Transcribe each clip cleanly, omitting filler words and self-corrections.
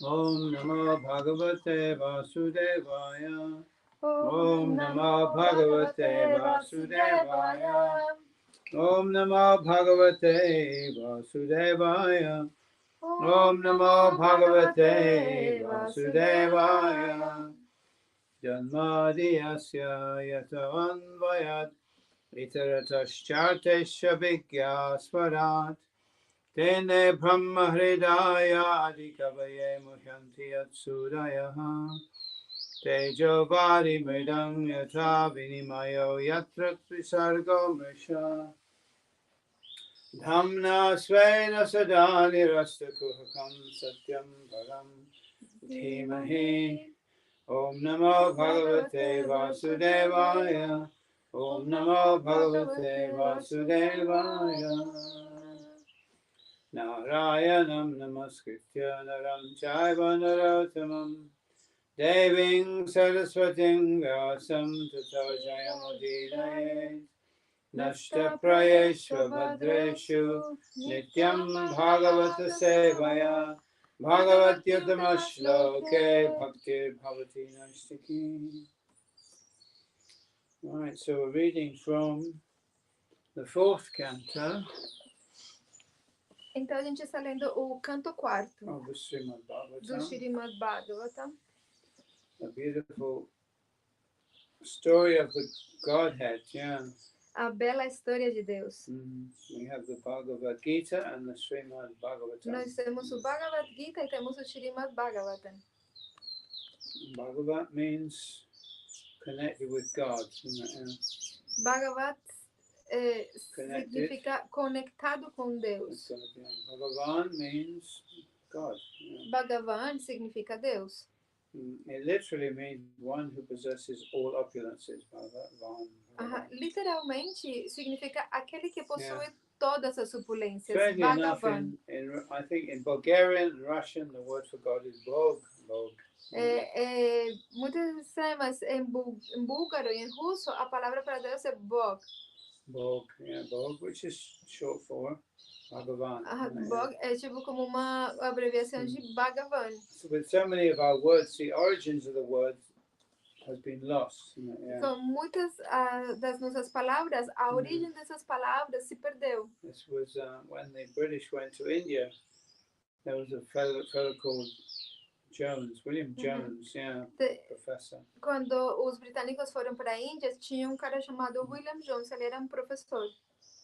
Om Namo Bhagavate Vasudevaya. Om Namo Bhagavate Vasudevaya. Om Namo Bhagavate Vasudevaya. Om Namo Bhagavate Vasudevaya. Janmadiyasya yatavanvayat itaratascharsha vigyasvarat tene brahma hridaya adikavaye muhyanti yatsudaya tejo vari mridam yatha vinimayo yatra trisargo mrisha dhamna svena sada nirastakuhakam satyam param dhimahi. Om Namo Bhagavate Vasudevaya. Om Namo Bhagavate Vasudevaya. Narayanam Namaskritya Naram Chaiva Narottamam Deving Saraswating Vyasam Tato Jayamudinaye Nashta Prayeshva Bhadreshu Nityam Bhagavata Sevaya Bhagavatyatama Shloke Bhaktir Bhavati Naistiki. Alright, so we're reading from the fourth canto Então a gente está lendo o canto quarto of the Srimad do Bhagavatam, Srimad Bhagavatam. a beautiful story of the Godhead, yeah. A bela história de Deus. We have the Bhagavad Gita and the Srimad Bhagavatam. Nós temos o Bhagavad Gita e temos o Srimad Bhagavatam. Bhagavat means connected with God. Bhagavat significa conectado com Deus. Bhagavan means God. Bhagavan significa Deus. It literally means one who possesses all opulences. Bhagavan. Literalmente significa aquele que possui todas as opulências. Strangely enough, Bhagavan. I think in Bulgarian and Russian, the word for God is Bog. Muito estranho, mas em búlgaro e em russo a palavra para Deus é Bog. Bog, which is short for Bhagavan. Bog é tipo como uma abreviação de Bhagavan. So with so many of our words, the origins of the word has been lost. Com muitas das nossas palavras, a origem dessas palavras se perdeu. This was when the British went to India. There was a fellow called Jones, William Jones, professor. Quando os britânicos foram para a Índia, tinha um cara chamado William Jones, ele era um professor.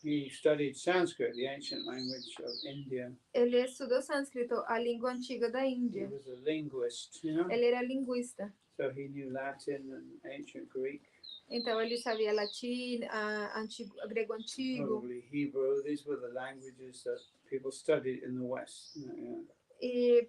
He studied Sanskrit, the ancient language of India. Ele estudou sânscrito, a língua antiga da Índia. He was a linguist, you know? Ele era linguista. So he knew Latin and ancient Greek. Então ele sabia latim, grego antigo. Probably Hebrew. These were the languages that people studied in the West. E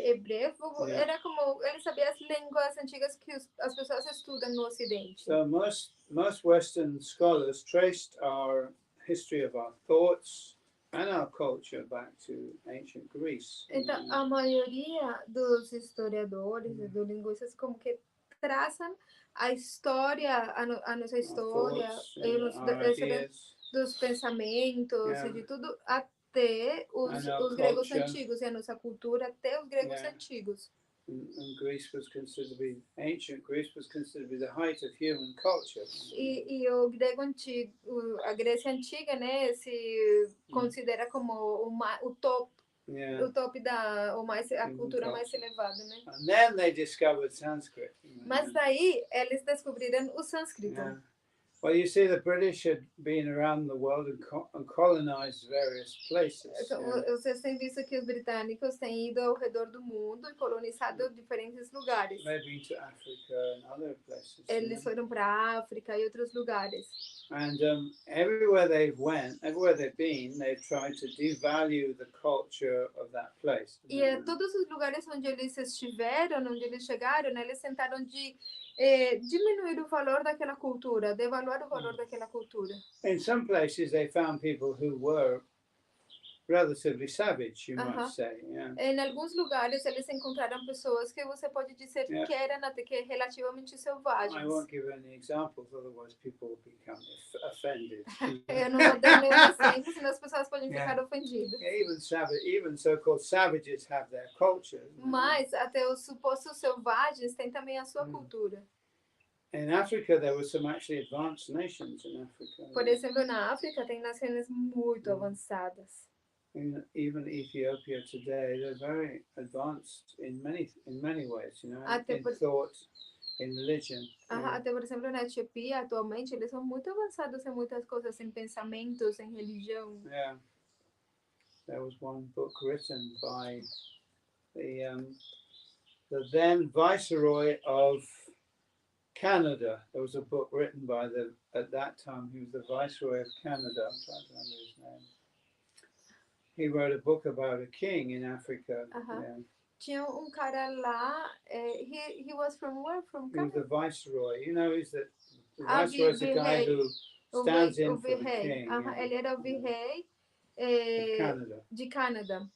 hebreu era como ele sabia as línguas antigas que as pessoas estudam no Ocidente. So most Western scholars traced our history of our thoughts and our culture back to ancient Greece. Então a maioria dos historiadores e dos linguistas como que traçam a história, a nossa história, dos pensamentos e de tudo até os gregos antigos e a nossa cultura até os gregos antigos. And Greece was considered to be ancient Greece was considered to be the height of human culture. E o grego antigo, a Grécia antiga, né, se considera como o top. O top a cultura mais elevada, né? And then they discovered Sanskrit. Mas daí eles descobriram o sânscrito. Well, you see, the British had been around the world and colonized various places. Vocês têm visto que os britânicos têm ido ao redor do mundo e colonizado diferentes lugares. They've been to Africa and other places. Eles foram para a África e outros lugares. And everywhere they've been, they've tried to devalue the culture of that place. E todos os lugares onde eles estiveram, onde eles chegaram, eles tentaram diminuir o valor daquela cultura, devaluar o valor daquela cultura. In some places, they found people who were relatively savage, you might say. Yeah. Em alguns lugares eles encontraram pessoas que você pode dizer que eram até que relativamente selvagens. I won't give any examples, otherwise people will become offended. Eu não vou dar nenhum exemplo, senão as pessoas podem ficar ofendidas. Even so-called savages have their culture. Mas até os supostos selvagens têm também a sua cultura. In Africa, there were some actually advanced nations in Africa. Por exemplo, na África tem nações muito avançadas. Even Ethiopia today, they're very advanced in many ways, you know, in thought, in religion. Até por exemplo na Etiópia atualmente eles são muito avançados em muitas coisas, em pensamentos, em religião. Yeah, there was one book written by the then Viceroy of Canada. There was a book written by at that time he was the Viceroy of Canada. I'm trying to remember his name. He wrote a book about a king in Africa. Yeah. Tinha cara lá, he was from where? From Canada? He was the viceroy. You know, the viceroy is the guy who stands in for the king. Ele era o virrei de Canadá.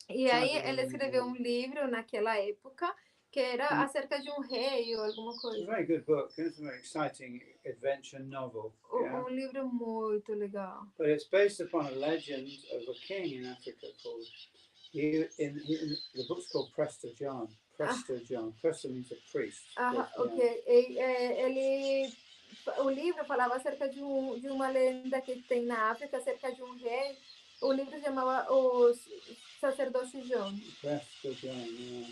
E aí ele escreveu livro naquela época que era acerca de rei ou alguma coisa. It's a very good book. It's a very exciting adventure novel. Livro muito legal. But it's based upon a legend of a king in Africa called. The book's called Prester John. Prester John. Prester means a priest. O livro falava acerca de uma lenda que tem na África acerca de rei. O livro se chamava O Sacerdote John. Prester John, yeah.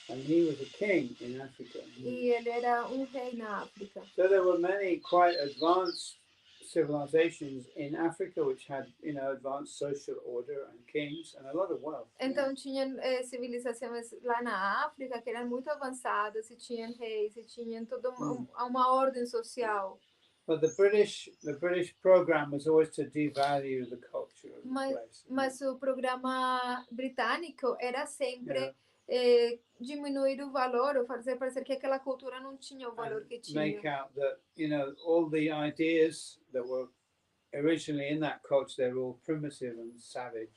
And he was a king in Africa. E ele era rei na África. So there were many quite advanced civilizations in Africa which had, you know, advanced social order and kings and a lot of wealth. Então tinham civilizações lá na África que eram muito avançadas, e tinham reis, e tinham toda uma ordem social. But the British program was always to devalue the culture of the place. Mas o programa britânico era sempre diminuir o valor, ou fazer parecer que aquela cultura não tinha o valor que tinha. Make out that, you know, all the ideas that were originally in that culture, they're all primitive and savage.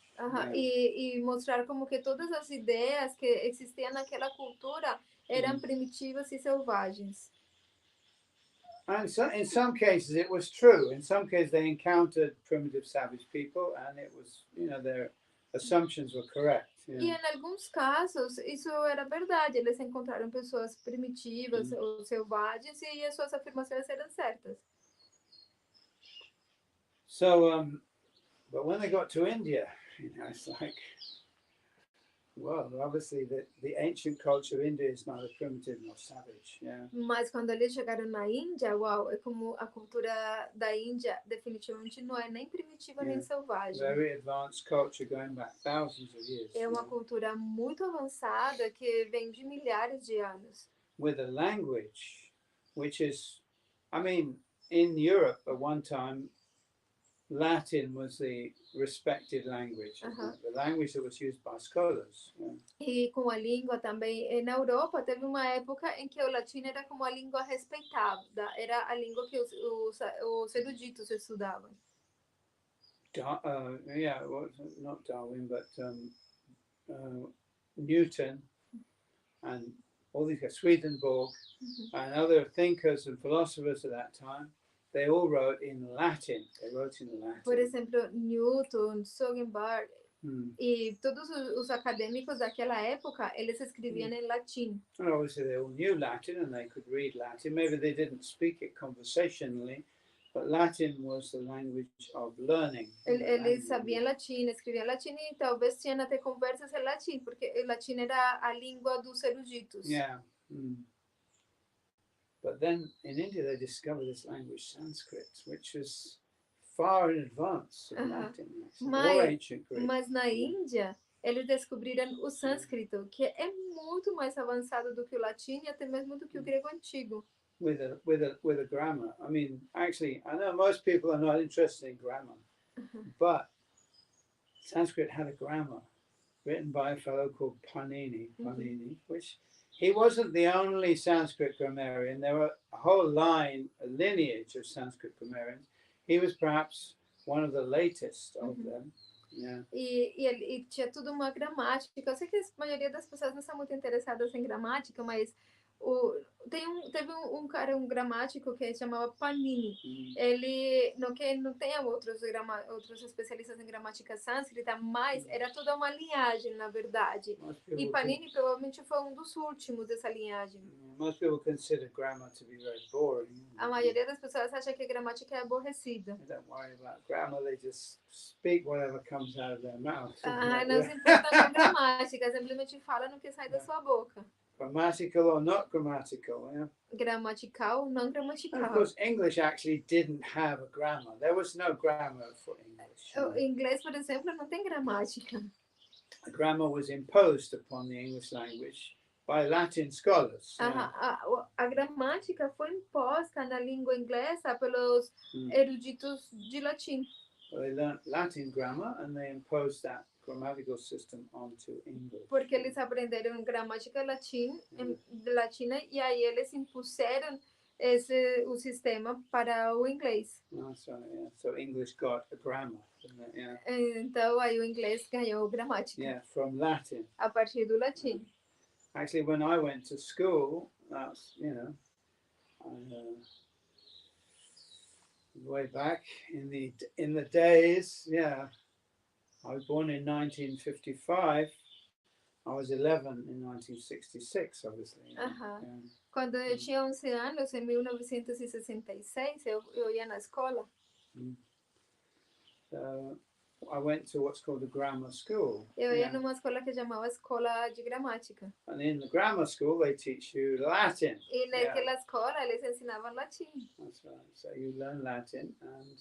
E mostrar como que todas as ideias que existiam naquela cultura eram primitivas e selvagens. And so, in some cases it was true. In some cases they encountered primitive savage people and it was, you know, their assumptions were correct. E em alguns casos isso era verdade. Eles encontraram pessoas primitivas ou selvagens e as suas afirmações eram certas. So, but when they got to India, you know, it's like, well, obviously the ancient culture of India is neither primitive nor savage. Yeah. Mas quando eles chegaram na Índia, é como a cultura da Índia definitivamente não é nem primitiva nem selvagem. Very advanced culture going back thousands of years. É uma cultura muito avançada que vem de milhares de anos. With a language which is, I mean, in Europe at one time, Latin was the respected language, the language that was used by scholars. E com a língua também, na Europa teve uma época em que o latim era como a língua respeitada, era a língua que os eruditos estudavam. Not Darwin, but Newton and all these guys, Swedenborg and other thinkers and philosophers at that time. They all wrote in Latin. Por exemplo, Newton, Swedenborg e todos os acadêmicos daquela época, eles escreviam em latim. And obviously they all knew Latin and they could read Latin. Maybe they didn't speak it conversationally, but Latin was the language of learning. Eles sabiam latim, escreviam latim e talvez tinham até conversas em latim, porque o latim era a língua dos eruditos. Yeah. But then in India they discovered this language, Sanskrit, which was far in advance of Latin, or ancient Greek. Mas na Índia eles descobriram o sânscrito, que é muito mais avançado do que o latim e até mesmo do que o grego antigo. With a grammar. I mean, actually, I know most people are not interested in grammar, but Sanskrit had a grammar written by a fellow called Panini, which he wasn't the only Sanskrit grammarian. There were a whole lineage of Sanskrit grammarians. He was perhaps one of the latest of them. Yeah. E tinha tudo uma gramática. Eu sei que a maioria das pessoas não são muito interessadas em gramática, mas teve um cara, um gramático que se chamava Panini. Ele, não que não tenha outros especialistas em gramática sânscrita, mas era toda uma linhagem, na verdade. E Panini provavelmente foi um dos últimos dessa linhagem. Most people consider grammar to be very boring. A maioria das pessoas acha que a gramática é aborrecida. They don't worry about grammar, they just speak whatever comes out of their mouth. Não se importa com a gramática, simplesmente fala no que sai da sua boca. Grammatical or not grammatical, yeah? Gramatical, não gramatical. And of course, English actually didn't have a grammar. There was no grammar for English. O inglês, por exemplo, não tem gramática. A grammar was imposed upon the English language by Latin scholars. A gramática foi imposta na língua inglesa pelos eruditos de latim. So they learned Latin grammar and they imposed that grammatical system onto English. Porque eles aprenderam gramática latina e aí eles impuseram o sistema para o inglês. That's right, yeah. So English got a grammar, didn't it? Yeah. Então aí o inglês ganhou gramática. Yeah, from Latin. A partir do latim. Actually, when I went to school, that's, way back in the days, yeah. I was born in 1955. I was 11 in 1966, obviously. Quando eu tinha 11 anos, em 1966, eu ia na escola. So I went to what's called a grammar school. Eu ia numa escola que chamava Escola de Gramática. And in the grammar school, they teach you Latin. E naquela escola, eles ensinavam latim. That's right. So you learn Latin and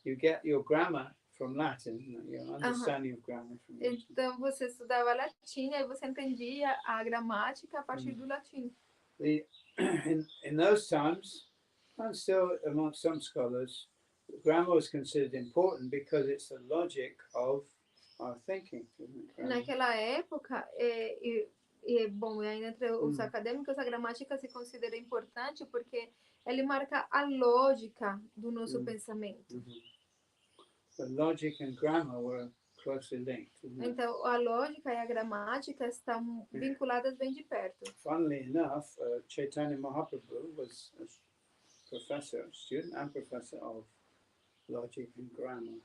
you get your grammar from Latin, your understanding of grammar from Latin. Então você estudava latim e você entendia a gramática a partir do latim. In those times, and still amongst some scholars, grammar was considered important because it's the logic of our thinking. Naquela época, bom, ainda entre os acadêmicos, a gramática se considera importante porque ele marca a lógica do nosso pensamento. The logic and grammar were closely linked. Então, a lógica e a gramática estão vinculadas bem de perto. Funnily enough, Chaitanya Mahaprabhu was a professor, student and professor of logic and grammar.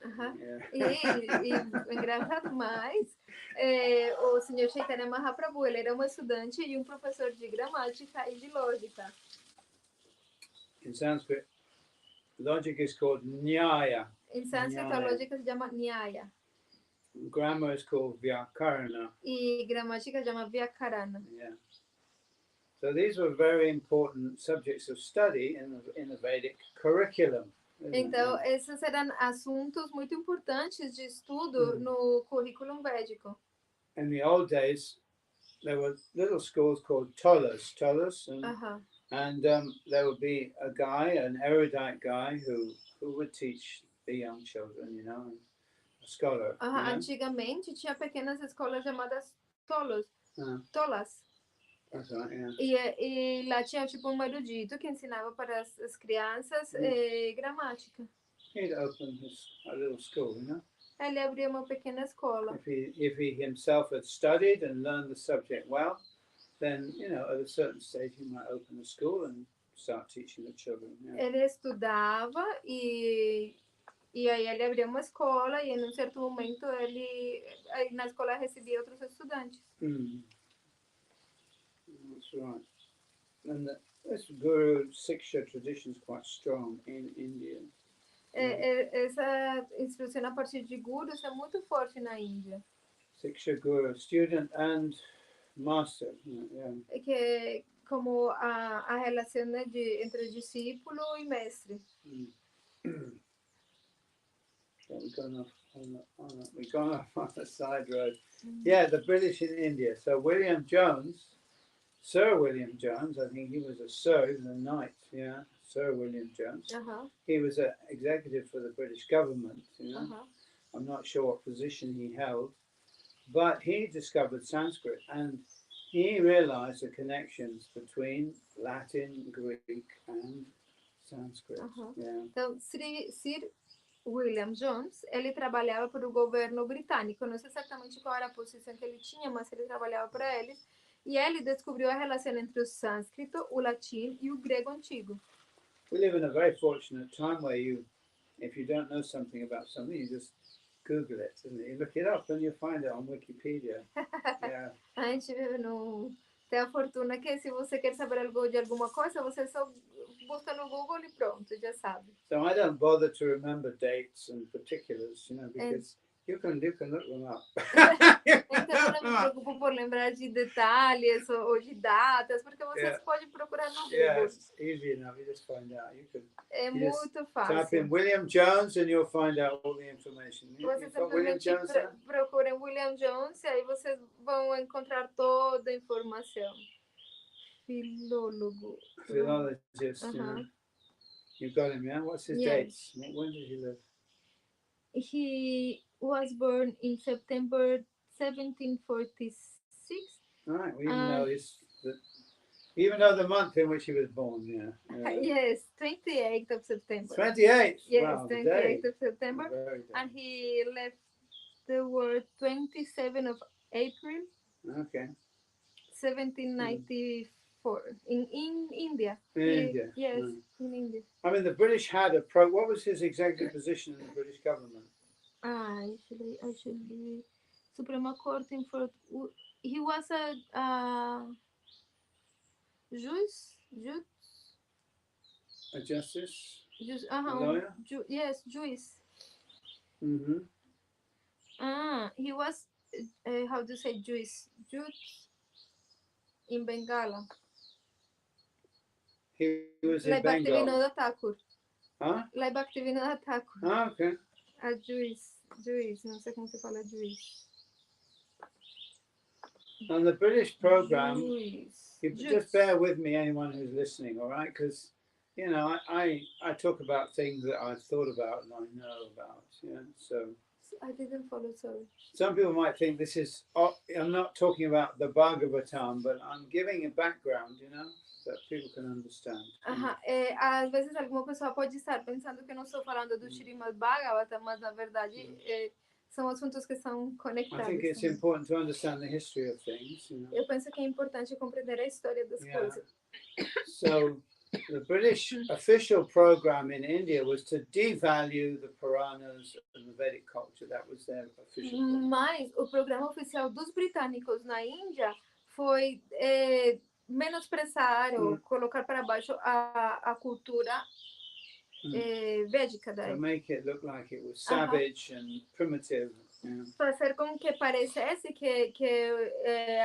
E engraçado mais, o senhor Chaitanya Mahaprabhu, ele era um estudante e um professor de gramática e de lógica. In Sanskrit, logic is called nyaya. Em sânscrito, a lógica se chama nyaya. Grammar is called vyakarana. E gramática se chama vyakarana. Yeah. So these were very important subjects of study in the Vedic curriculum. Então, esses eram assuntos muito importantes de estudo no currículo védico. In the old days, there were little schools called tolas, and there would be a guy, an erudite guy, who would teach the young children, a scholar. Antigamente tinha pequenas escolas chamadas tolas. That's right, yeah. E lá tinha tipo um erudito que ensinava para as crianças gramática. He'd open a little school, Ele abria uma pequena escola. If he himself had studied and learned the subject well, then, at a certain stage he might open a school and start teaching the children. Yeah. Ele estudava e aí ele abria uma escola e em um certo momento aí na escola recebia outros estudantes. That's right. And this Guru Siksha tradition is quite strong in India. Essa instrução a partir de gurus é muito forte na Índia. Siksha Guru, student and master. Yeah. Que como a relação entre discípulo e mestre. So we've gone off on the side road. Yeah, the British in India. So Sir William Jones, I think he was a sir, he was a knight, Sir William Jones. He was an executive for the British government, I'm not sure what position he held, but he discovered Sanskrit and he realized the connections between Latin, Greek and Sanskrit. Então, Sir William Jones, ele trabalhava para o governo britânico. Eu não sei exatamente qual era a posição que ele tinha, mas ele trabalhava para eles. E ele descobriu a relação entre o sânscrito, o latim e o grego antigo. We live in a very fortunate time where if you don't know something about something, you just Google it, and you look it up, and you find it on Wikipedia. Yeah. A gente vive tem a fortuna que se você quer saber algo de alguma coisa, você só busca no Google e pronto, já sabe. So I don't bother to remember dates and particulars, because you can look them up. Então eu não me preocupo por lembrar de detalhes ou de datas, porque você pode procurar no Google. Yeah, it's easy enough. You just find out. É muito fácil. Type in William Jones and you'll find out all the information. Você simplesmente procura William Jones e aí vocês vão encontrar toda a informação. Filólogo. Philologist. You've got him, yeah? What's his dates? When did he live? He was born in September 1746. All right. Well, even though the month in which he was born, Yes, 28th of September. 28th? Yes, wow, 28th of September. And he left the world 27th of April. Okay. 1794 in India. India. Yes, in India. I mean, the British had what was his executive position in the British government? Actually, Suprema Court in Fort. He was a juice. A justice? Lawyer? Yes, juice. Mm-hmm. He was, how do you say juice? Juice in Bengala. He was in Bengal. Huh? Laibhaktivinoda Thakur. Okay. A juiz, não sei como se fala juiz. On the British program, just bear with me, anyone who's listening, all right? Because, I talk about things that I've thought about and I know about, so. I didn't follow, sorry. Some people might think this is, I'm not talking about the Bhagavatam, but I'm giving a background, that people can understand. Às vezes alguma pessoa pode estar pensando que eu não estou falando do Srimad Bhagavatam, mas na verdade são assuntos que são conectados. I think it's important to understand the history of things. Eu penso que é importante compreender a história das coisas. So, the British official program in India was to devalue the Puranas and the Vedic culture. That was their official program. Mas o programa oficial dos britânicos na Índia foi menosprezar ou colocar para baixo a cultura védica da época. To make it look like it was savage and primitive. Fazer com que parecesse que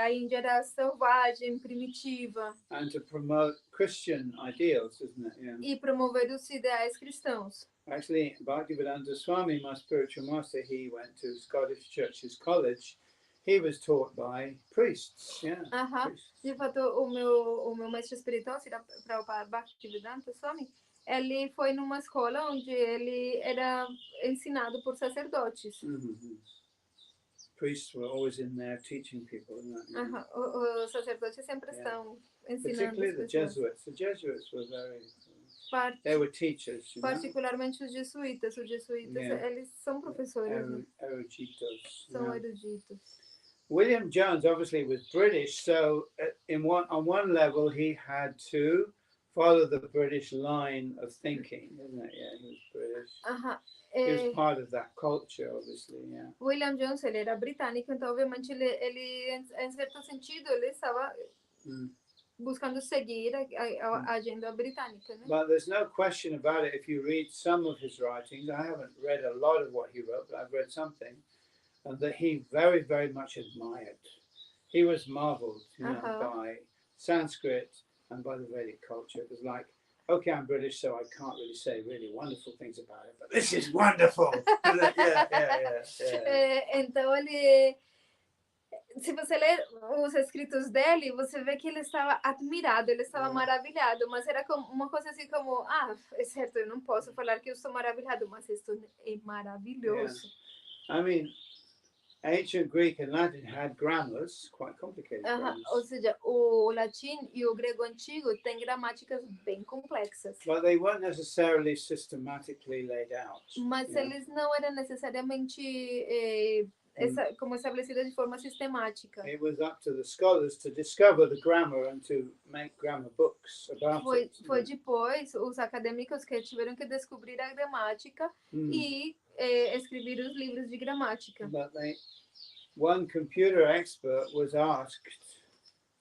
a Índia era selvagem, primitiva. And to promote Christian ideals, isn't it? Yeah. E promover os ideais cristãos. Actually, Bhaktivedanta Swami, my spiritual master, he went to Scottish Churches College. He was taught by priests. Yeah. Priests. De fato, o meu mestre espiritual, Srila Prabhupada Bhaktivedanta Swami, ele foi numa escola onde ele era ensinado por sacerdotes. Priests were always in there teaching people, isn't it? Os sacerdotes sempre estão ensinando. Particularly the Jesuits. The Jesuits were very. They were teachers. Particularmente os jesuítas. Os jesuítas, eles são professores. Eruditos. São eruditos. William Jones obviously was British, so on one level he had to follow the British line of thinking, isn't it? Yeah, he was British. He was part of that culture, obviously, yeah. William Jones, ele era britânico, então obviamente ele em certo sentido, ele estava buscando seguir a agenda britânica, né? But there's no question about it. If you read some of his writings, I haven't read a lot of what he wrote, but I've read something, and that he very, very much admired. He was marveled, by Sanskrit and by the Vedic culture. It was like, okay, I'm British, so I can't really say really wonderful things about it, but this is wonderful. Então ele, se você ler os escritos dele, você vê que ele estava admirado, ele estava maravilhado, mas era como uma coisa assim como, é certo, eu não posso falar que eu estou maravilhado, mas isto é maravilhoso. I mean, ancient Greek and Latin had grammars, quite complicated grammars. Ou seja, o latim e o grego antigo têm gramáticas bem complexas. But they weren't necessarily systematically laid out. Mas eles não eram necessariamente como estabelecidas de forma sistemática. It was up to the scholars to discover the grammar and to make grammar books about it. Foi depois os acadêmicos que tiveram que descobrir a gramática e escrever os livros de gramática. But one computer expert was asked,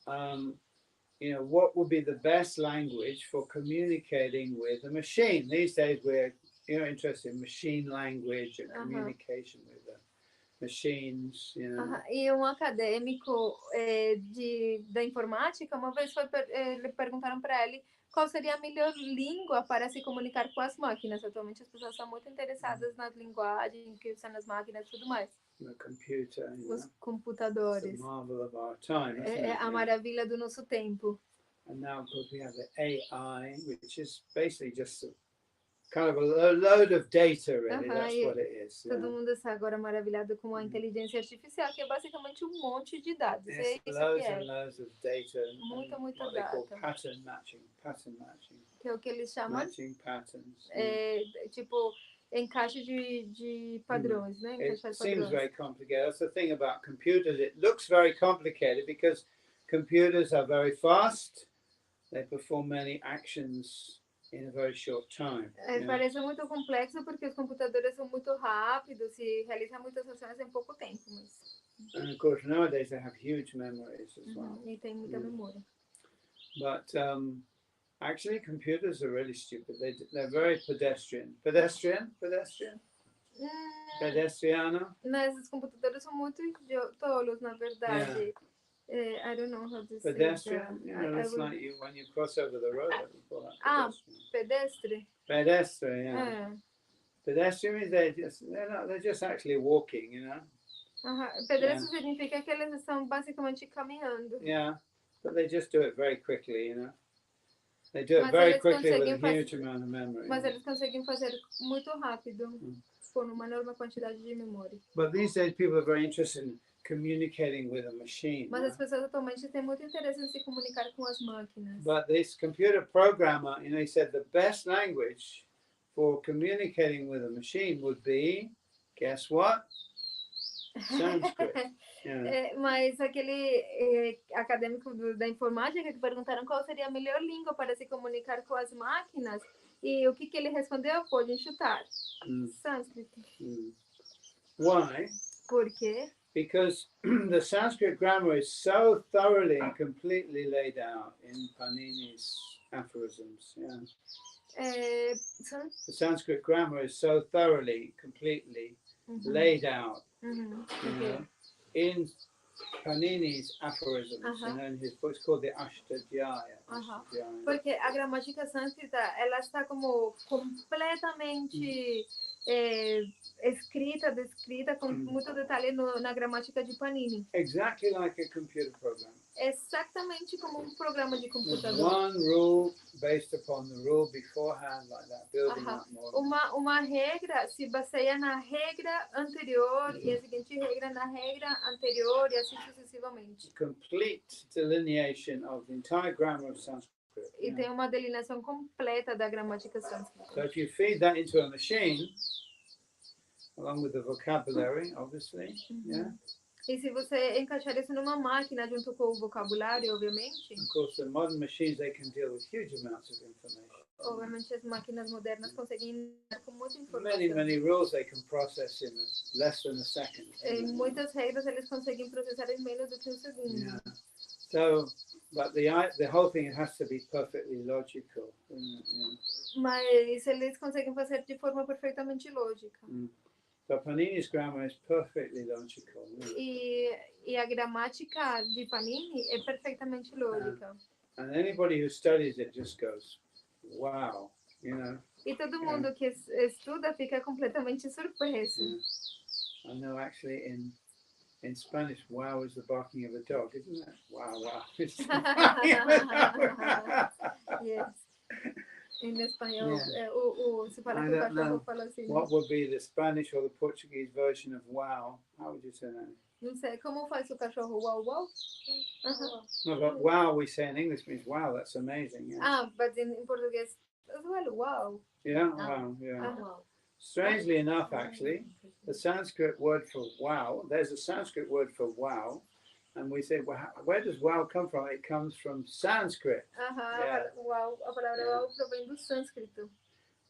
what would be the best language for communicating with a machine? These days we're interested in machine language and communication with the machines. E um acadêmico da informática, uma vez perguntaram para ele qual seria a melhor língua para se comunicar com as máquinas. Atualmente as pessoas são muito interessadas nas linguagens que usam as máquinas e tudo mais. The computer, os computadores. It's the marvel of our time, é a maravilha do nosso tempo. And now, of course, we have the AI, which is basically just kind of a load of data, really. That's what it is. Todo mundo está agora maravilhado com a inteligência artificial, que é basicamente um monte de dados. Yes, é isso loads que é. And loads of data. Muita what data. They call pattern matching. Que é o que eles chamam. Matching patterns. Tipo, encaixe de padrões, né? It seems very complicated. That's the thing about computers. It looks very complicated because computers are very fast. They perform many actions in a very short time. Parece muito complexo porque os computadores são muito rápidos e realizam muitas ações em pouco tempo. And of course, nowadays they have huge memories as well. E tem muita memória. But actually, computers are really stupid. They're very pedestrian. Pedestriano? Mas os computadores são muito tolos, na verdade. I don't know how to say pedestrian. It's like when you cross over the road. Pedestre. Pedestre, yeah. Pedestrian means they're just actually walking, Pedestre significa que eles estão basicamente caminhando. Yeah, but they just do it very quickly, They do it very quickly with a huge amount of memory. Mas eles conseguem fazer muito rápido, com uma enorme quantidade de memória. But these days people are very interested in communicating with a machine. Mas as pessoas atualmente têm muito interesse em se comunicar com as máquinas. But this computer programmer, he said the best language for communicating with a machine would be, guess what? Sanskrit. Mas aquele acadêmico da informática que perguntaram qual seria a melhor língua para se comunicar com as máquinas e o que ele respondeu? Podem chutar. Sânscrito. Why? Por quê? Because the Sanskrit grammar is so thoroughly and completely laid out in Panini's aphorisms. The Sanskrit grammar is so thoroughly, completely laid out in Panini's aphorisms, and then his book's called the Ashtadhyaya. Porque a gramática sânscrita, ela está como completamente descrita com muito detalhe na gramática de Panini. Exactly like a computer program. Exatamente como um programa de computador. One rule based upon the rule beforehand, like that, building up more. Uma regra se baseia na regra anterior e a seguinte regra na regra anterior e assim sucessivamente. Complete delineation of the entire grammar of Sanskrit. E tem uma delineação completa da gramática sânscrita. So if you feed that into a machine, along with the vocabulary, obviously, E se você encaixar isso numa máquina junto com o vocabulário, obviamente. Of course, the modern machines they can deal with huge amounts of information. Obviamente as máquinas modernas conseguem lidar com muita informação. Many rules they can process in less than a second. Muitas regras eles conseguem processar em menos do que um segundo. Yeah. So, but the whole thing has to be perfectly logical. Mas eles conseguem fazer de forma perfeitamente lógica. So Panini's grammar is perfectly logical. E a gramática de Panini é perfeitamente lógica. And anybody who studies it just goes, wow, E todo mundo que estuda fica completamente surpreso. I know actually in Spanish, wow is the barking of a dog, isn't it? Wow, wow. Yes. Em espanhol, Yeah. se fala I que o don't cachorro know fala assim, né? what would be the Spanish or the Portuguese version of wow. How would you say that? Não sei, como faz o cachorro uau uau? No, but wow we say in English means wow, that's amazing. Yeah. Ah, but in português as well, wow. Yeah. Wow. Yeah. Strangely enough, actually, the Sanskrit word for wow, there's a Sanskrit word for wow, and we say, well, where does wow come from? It comes from Sanskrit. Yeah. Uau, a palavra uau provém do sânscrito.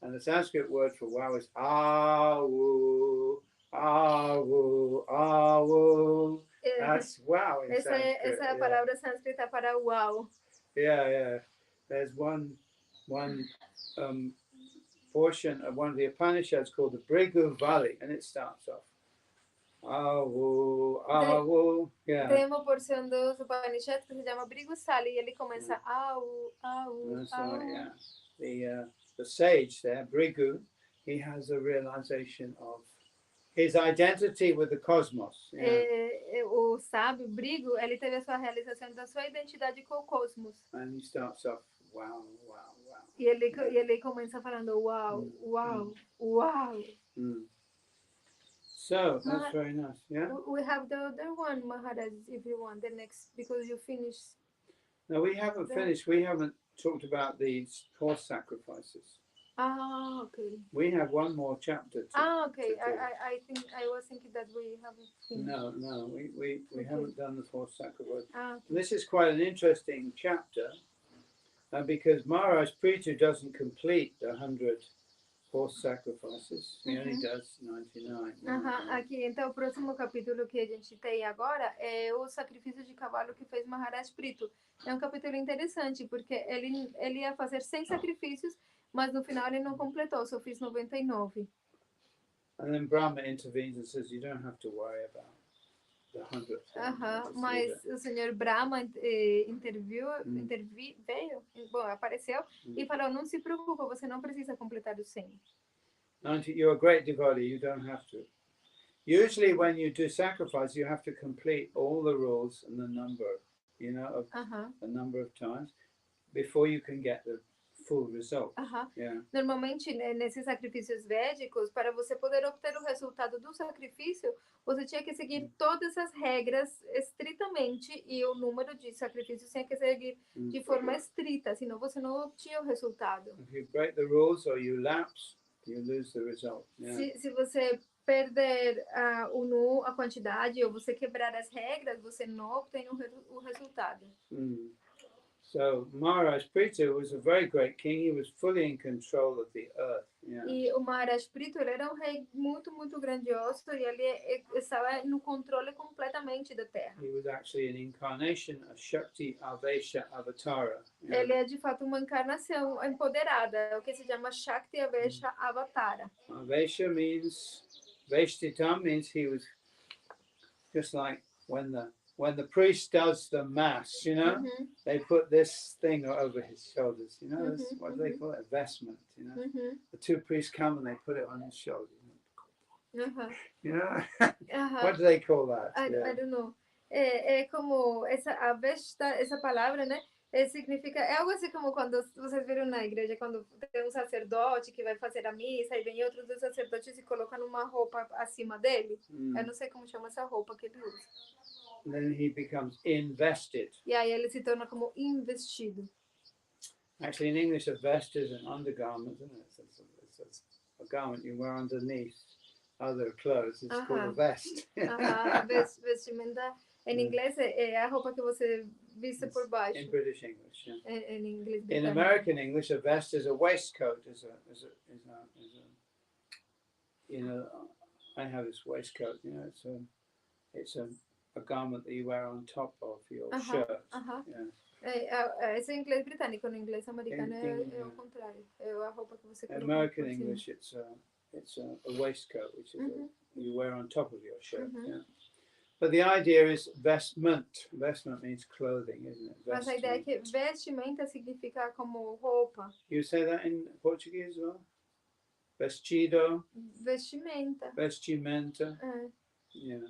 And the Sanskrit word for wow is awu, awu, awu. That's wow in Sanskrit. Essa é a palavra sânscrita para uau. Yeah. There's one portion of one of the Upanishads called the Brigu Valley, and it starts off awu, awu. Yeah. Tem uma porção dos Upanishads que se chama Brigu Sali e ele começa au, au, That's au. right, yeah. The sage there, Brigu, he has a realization of his identity with the cosmos. Yeah. O sábio Brigu, ele teve a sua realização da sua identidade com o cosmos. And he starts off, wow. E ele começa falando uau, uau, uau. So that's very nice. Yeah. We have the other one, Maharaj, if you want the next, because you finished. No, we haven't finished. We haven't talked about these horse sacrifices. Ah, okay. We have one more chapter. Okay. I think I was thinking that we haven't finished. No, we haven't done the horse sacrifice. Okay. This is quite an interesting chapter, because Maharaj Prithu doesn't complete the 100 horse sacrifices. He only does 99. Aqui, então, o próximo capítulo que a gente tem agora é o sacrifício de cavalo que fez Maharaj Prithu. É um capítulo interessante, porque ele ia fazer 100 sacrifícios, mas no final ele não completou, só fez 99. And then Brahma intervenes and says, you don't have to worry about the 100th. Mas o senhor Brahma apareceu e falou, não se preocupa, você não precisa completar os 100. You're a great devotee, you don't have to. Usually when you do sacrifice, you have to complete all the rules and the number, a number of times before you can get the full result. Yeah. Normalmente, nesses sacrifícios védicos, para você poder obter o resultado do sacrifício, você tinha que seguir todas as regras estritamente e o número de sacrifícios tinha que seguir de forma estrita, senão você não obtinha o resultado. If you break the rules or you lapse, you lose the result. Yeah. Se você perder a quantidade ou você quebrar as regras, você não obtém o resultado. So Maharaj Prithu was a very great king. He was fully in control of the earth. Yeah. E o Maharaj Prithu ele era um rei muito, muito grandioso e ele estava no controle completamente da terra. He was actually an incarnation of Shakti Avesha Avatara. Yeah. Ele é de fato uma encarnação empoderada, o que se chama Shakti Avesha Avatara. Avesha means, Veshtitam means he was just like when the priest does the mass, they put this thing over his shoulders, what do they call it? A vestment, The two priests come and they put it on his shoulders. What do they call that? I don't know. É como essa palavra, né? Significa, é algo assim como quando vocês viram na igreja, quando tem um sacerdote que vai fazer a missa e vem outro dos sacerdotes e coloca numa roupa acima dele. Eu não sei como chama essa roupa que ele usa. And then he becomes invested. E aí ele se torna como investido. Actually, in English, a vest is an undergarment, isn't it? It's a garment you wear underneath other clothes. It's called a vest. Vestimenta. Em inglês é a roupa que você veste por baixo. In British English, yeah. Em inglês. In American English, a vest is a waistcoat. I have this waistcoat. It's a garment that you wear on top of your shirt. Yeah. Esse é o inglês britânico, no inglês americano é o contrário. É a roupa que você coloca. In American English, it's a waistcoat, which is you wear on top of your shirt. Yeah. But the idea is vestment. Vestment means clothing, isn't it? Mas a ideia é que vestimenta significa como roupa. You say that in Portuguese as well? Vestido. Vestimenta. Vestimenta. Yeah.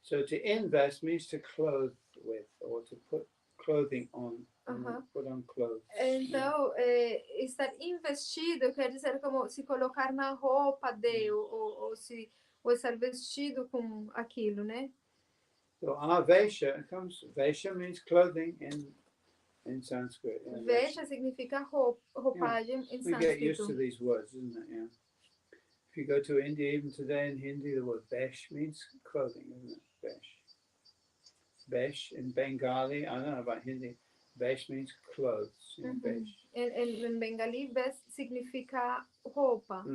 So to invest means to clothe with or to put clothing on. Put on clothes. Então, estar investido quer dizer como se colocar na roupa de, ou estar vestido com aquilo, né? So our Vesha Vesha means clothing in Sanskrit. Yeah, Vesha significa roupagem em we get used to sânscrito. these words, isn't it? Yeah. If you go to India, even today in Hindi, the word Vesh means clothing, isn't it? Vesh. Vesh in Bengali, I don't know about Hindi. Vesh means clothes. You know, Vesh. Em Bengali, Vesh significa roupa.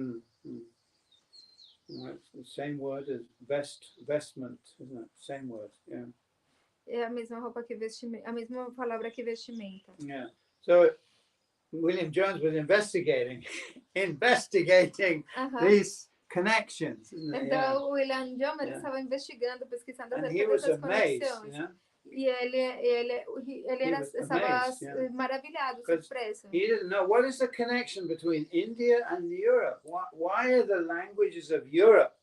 Right, it's the same word as vestment, isn't it? Same word, yeah. É a mesma roupa que vestimenta, a mesma palavra que vestimenta. Yeah. So William Jones was investigating these connections, isn't it? Então, o William Jones estava investigando, pesquisando acerca dessas conexões. Yeah? E ele estava maravilhado, surpreso. He didn't know what is the connection between India and Europe. Why are the languages of Europe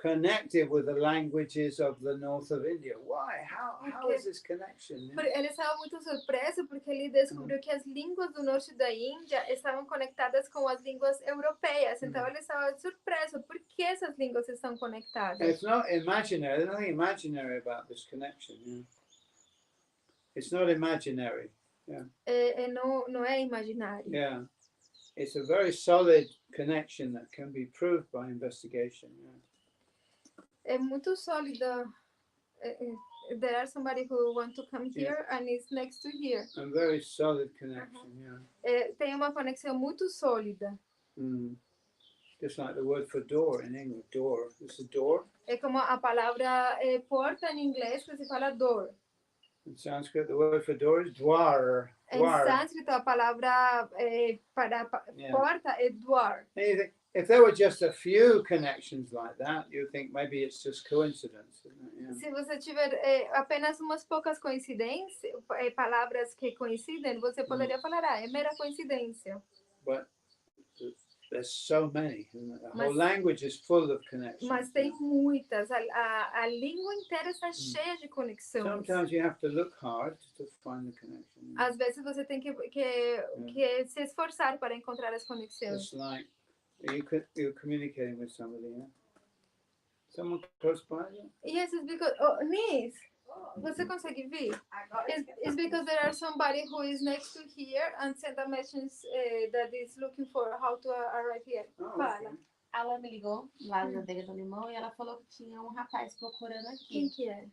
connected with the languages of the north of India? Why? How is this connection? Ele estava muito surpreso porque ele descobriu que as línguas do norte da Índia estavam conectadas com as línguas europeias. Então ele estava surpreso por que essas línguas estão conectadas. It's not imaginary. There's nothing imaginary about this connection. Yeah? It's not imaginary. Yeah. Não é imaginário. Yeah. It's a very solid connection that can be proved by investigation. Yeah. É muito sólida. There are somebody who want to come here and is next to here. A very solid connection, yeah. Tem uma conexão muito sólida. Just like the word for door in English, door. This is door. É como a palavra porta em inglês que se fala door. In Sanskrit, the word for door is dwar. Em sânscrito, a palavra para porta é dwar. If there were just a few connections like that, you think maybe it's just coincidence, isn't it? Yeah. Se você tiver apenas umas poucas coincidências, palavras que coincidem, você poderia falar, é mera coincidência. But there's so many, isn't it? The whole language is full of connections. Mas tem muitas. A língua inteira está cheia de conexões. Sometimes you have to look hard to find the connection. Às vezes você tem que se esforçar para encontrar as conexões. It's like you're communicating with somebody, yeah? Someone close by you? Yes, it's because Nis, você consegue ver? It's because there are somebody who is next to here and send a message that is looking for how to arrive here. Fala. Ela me ligou lá na Adega do Limão e ela falou que tinha um rapaz procurando aqui. Quem que é?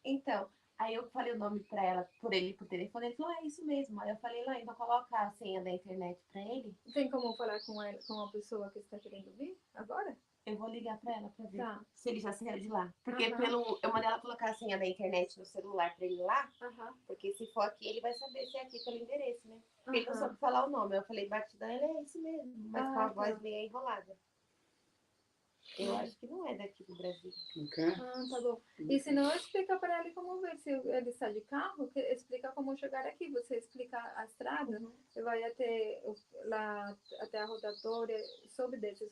Então, aí eu falei o nome pra ela, por telefone, ele falou, é isso mesmo. Aí eu falei, lá, então coloca a senha da internet pra ele. Tem como falar com a pessoa que está querendo vir agora? Eu vou ligar pra ela pra ver se ele já saiu de lá. Porque eu mandei ela colocar a senha da internet no celular pra ele lá, porque se for aqui, ele vai saber se é aqui pelo endereço, né? Porque ele não soube falar o nome. Eu falei, batidão, ele é isso mesmo, mas com a voz meio enrolada. Eu acho que não é daqui do Brasil. Okay. Tá bom. E se não, explica para ele como ver se ele está de carro, explica como chegar aqui. Você explica a estrada, você vai até a rotatória, sobe, desce.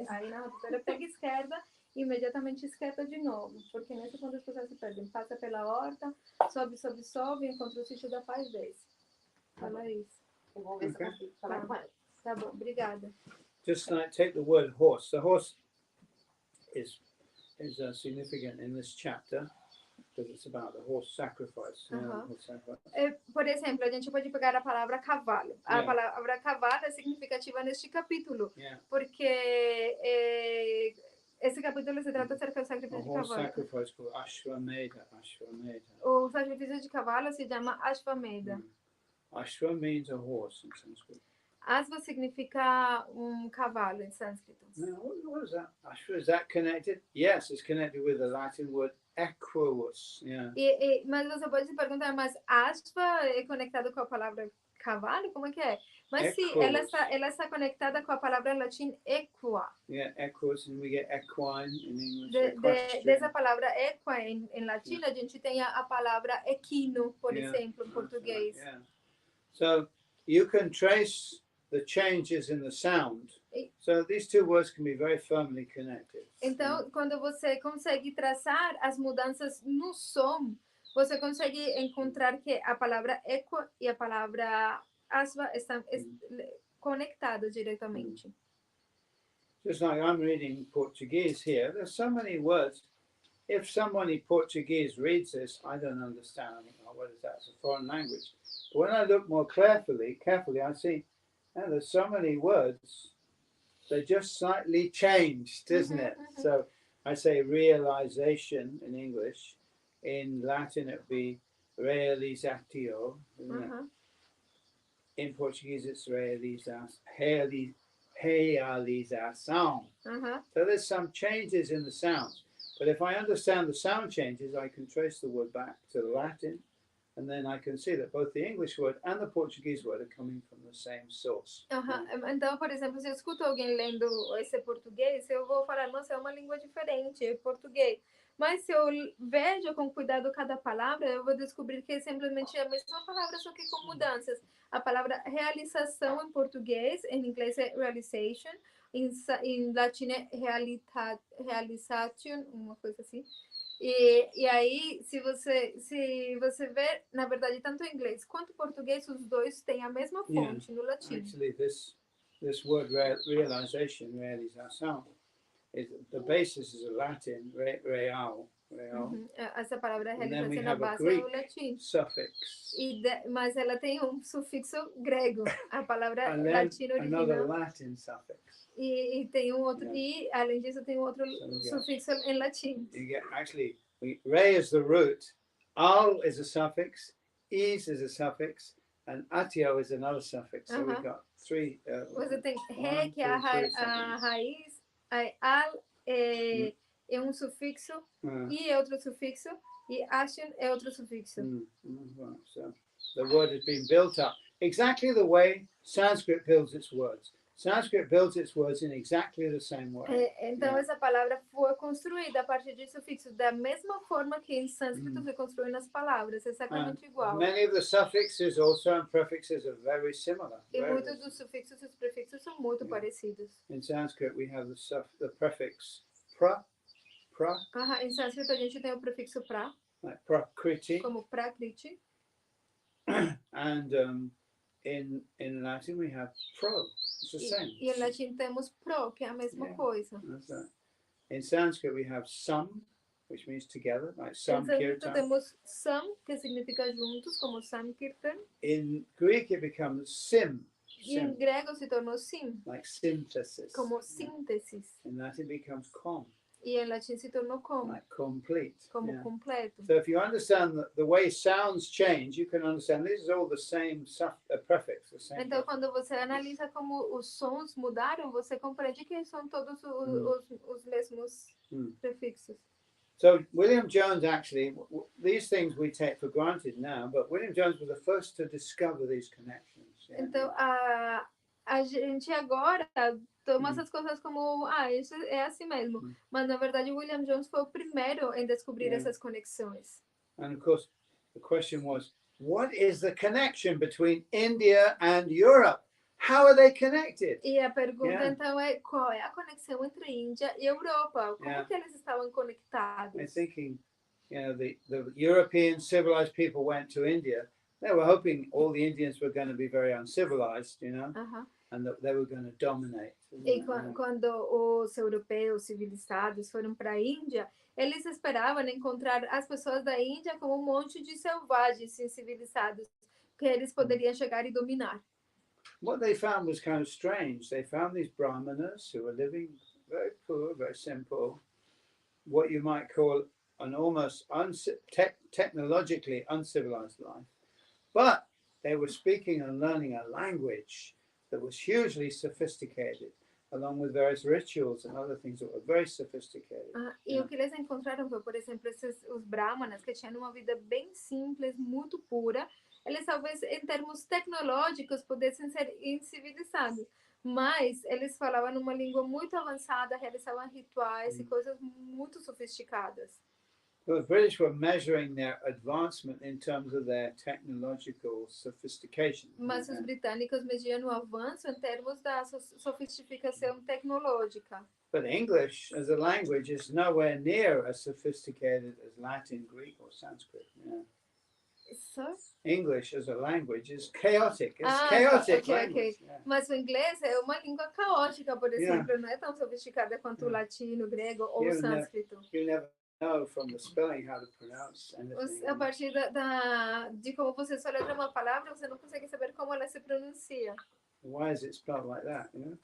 Aí na rotatória pega esquerda e imediatamente esquerda de novo. Porque nesse ponto as pessoas se perdem. Passa pela horta, sobe, encontra o sítio da paz, desce. Fala isso. Eu vou ver se eu consigo falar com ela. Tá bom, obrigada. Just like take the word horse. The horse is significant in this chapter because it's about the horse sacrifice. Por exemplo, a gente pode pegar a palavra cavalo. A palavra cavalo é significativa neste capítulo, porque esse capítulo se trata acerca do sacrifício de cavalo. Sacrifice called Ashvamedha. O sacrifício de cavalo se chama Ashvamedha. Ashva means a horse in Sanskrit. Asva significa cavalo em sânscrito. Now, what is that? Ashva, is that connected? Yes, it's connected with the Latin word equus. Yeah. Mas você pode se perguntar, mas Ashva é conectado com a palavra cavalo? Como é que é? Mas sim, ela está conectada com a palavra latim equa. Yeah, equus, and we get equine in English. Dessa palavra equa em latim, a gente tem a palavra equino, por exemplo, em português. Yeah. So you can trace the changes in the sound. So these two words can be very firmly connected. Então, quando você consegue traçar as mudanças no som, você você consegue encontrar que a palavra eco e a palavra asva estão conectadas diretamente. Just like I'm reading Portuguese here, there's so many words. If someone in Portuguese reads this, I don't understand. I think, oh, what is that? It's a foreign language. But when I look more carefully, I see, oh, there's so many words. They just slightly changed, isn't it? So I say realization in English. In Latin, it would be realizatio. Isn't it? In Portuguese, it's realização. So there's some changes in the sounds. But if I understand the sound changes, I can trace the word back to the Latin, and then I can see that both the English word and the Portuguese word are coming from the same source. Então, por exemplo, se eu escuto alguém lendo esse português, eu vou falar, nossa, é uma língua diferente, é português. Mas se eu vejo com cuidado cada palavra, eu vou descobrir que é simplesmente a mesma palavra, só que com mudanças. A palavra realização em português, em inglês é realization, em latim é realization, uma coisa assim. E aí, se você ver, na verdade, tanto em inglês quanto em português, os dois têm a mesma fonte no latim. Actually, this word realization, realização, the basis is a Latin, real. Essa palavra realização na base é o latim. Suffix. Mas ela tem um sufixo grego. A palavra latina original. Another Latin suffix. E tem um outro, e além disso tem outro sufixo em latim. Actually, re is the root, al is a suffix, is a suffix, and atio is another suffix. So we've got three. Você tem re, que é a raiz, al é um sufixo, e é outro sufixo, e ation é outro sufixo. So the word has been built up exactly the way Sanskrit builds its words. Sanskrit builds its words in exactly the same way. Então essa palavra foi construída a partir de sufixos da mesma forma que em sânscrito foi construída as palavras, exatamente igual. Many of the suffixes also and prefixes are very similar. E muitos dos sufixos e os prefixos são muito parecidos. In Sanskrit we have the prefix pra. Em sânscrito a gente tem o prefixo pra, like prakriti, como prakriti. And in Latin we have pro. It's the same. E em latim temos pro, que é a mesma coisa. That's right. In Sanskrit we have sam, which means together, like sam Em sânscrito kirtan. temos sam, que significa juntos, como samkirtan. In Greek it becomes sim. E em grego se tornou sim, like synthesis. como síntesis. In Latin it becomes com. E em latim se tornou como, like complete. como completo. So if you understand the way sounds change, you can understand this is all the same prefix. The same Então, quando você analisa como os sons mudaram, você compreende que são todos os mesmos prefixos. So William Jones actually, these things we take for granted now, but William Jones was the first to discover these connections. Então, a gente agora toma essas coisas como, isso é assim mesmo. Mas, na verdade, William Jones foi o primeiro em descobrir essas conexões. And, of course, the question was, what is the connection between India and Europe? How are they connected? E a pergunta, então, é qual é a conexão entre Índia e Europa? Como que eles estavam conectados? I'm thinking, the European civilized people went to India. They were hoping all the Indians were going to be very uncivilized, and that they were going to dominate. E quando os europeus civilizados foram para a Índia, eles esperavam encontrar as pessoas da Índia como um monte de selvagens incivilizados que eles poderiam chegar e dominar. What they found was kind of strange. They found these brahmanas who were living very poor, very simple, what you might call an almost technologically uncivilized life. But they were speaking and learning a language that was hugely sophisticated, along with various rituals and other things that were very sophisticated. E o que eles encontraram foi, por exemplo, os brahmanas, que tinham uma vida bem simples, muito pura. Eles talvez, em termos tecnológicos, pudessem ser incivilizados, mas eles falavam uma língua muito avançada, realizavam rituais e coisas muito sofisticadas. The British were measuring their advancement in terms of their technological sophistication. Mas os britânicos mediam o avanço em termos da sofisticação tecnológica. But English as a language is nowhere near as sophisticated as Latin, Greek or Sanskrit. English as a language is chaotic. It's Ah, chaotic ok, language. ok. Yeah. Mas o inglês é uma língua caótica, por Yeah. exemplo, não é tão sofisticada quanto o latino, o grego ou o You never- sânscrito. You never know from the spelling how to pronounce anything. A partir de como você soletra uma palavra, você não consegue saber como ela se pronuncia. Why is it spelled like that? You know?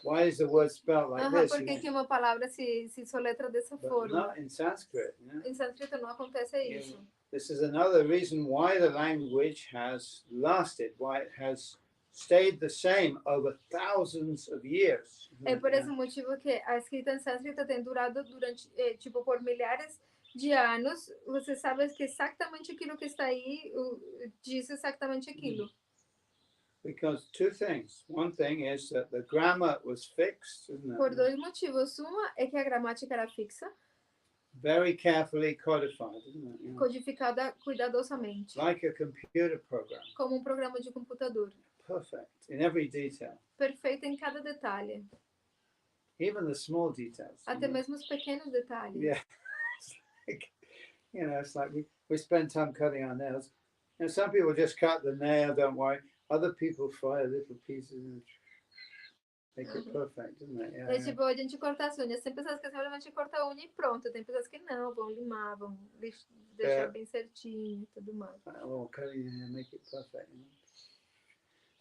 Why is the word spelled like this? Por You que know? que uma palavra se soletra dessa But forma? not in Sanskrit. You know? Em sânscrito não acontece isso. This is another reason why the language has lasted, why it has stayed the same over thousands of years. É por esse motivo que a escrita em sânscrito tem durado durante, tipo, por milhares de anos. Você sabe que exatamente aquilo que está aí diz exatamente aquilo. Because two things. One thing is that the grammar was fixed, isn't it? Por dois motivos. Uma é que a gramática era fixa, Very carefully codified, isn't it? Yeah. codificada cuidadosamente, Like a computer program. como um programa de computador. Perfect in every detail. Perfeita em cada detalhe, Even the small details. you até know? mesmo os pequenos detalhes. Yeah. It's like, you know, it's like we spend time cutting our nails. You know, some people just cut the nail, don't worry. Other people fry little pieces and make it perfect, isn't it? Yeah, É yeah. tipo, a gente corta as unhas. Tem pessoas que simplesmente cortam a unha e pronto. Tem pessoas que não, vão limar, vão deixar bem certinho e tudo mais. Oh, cutting your hair, make it perfect. You know?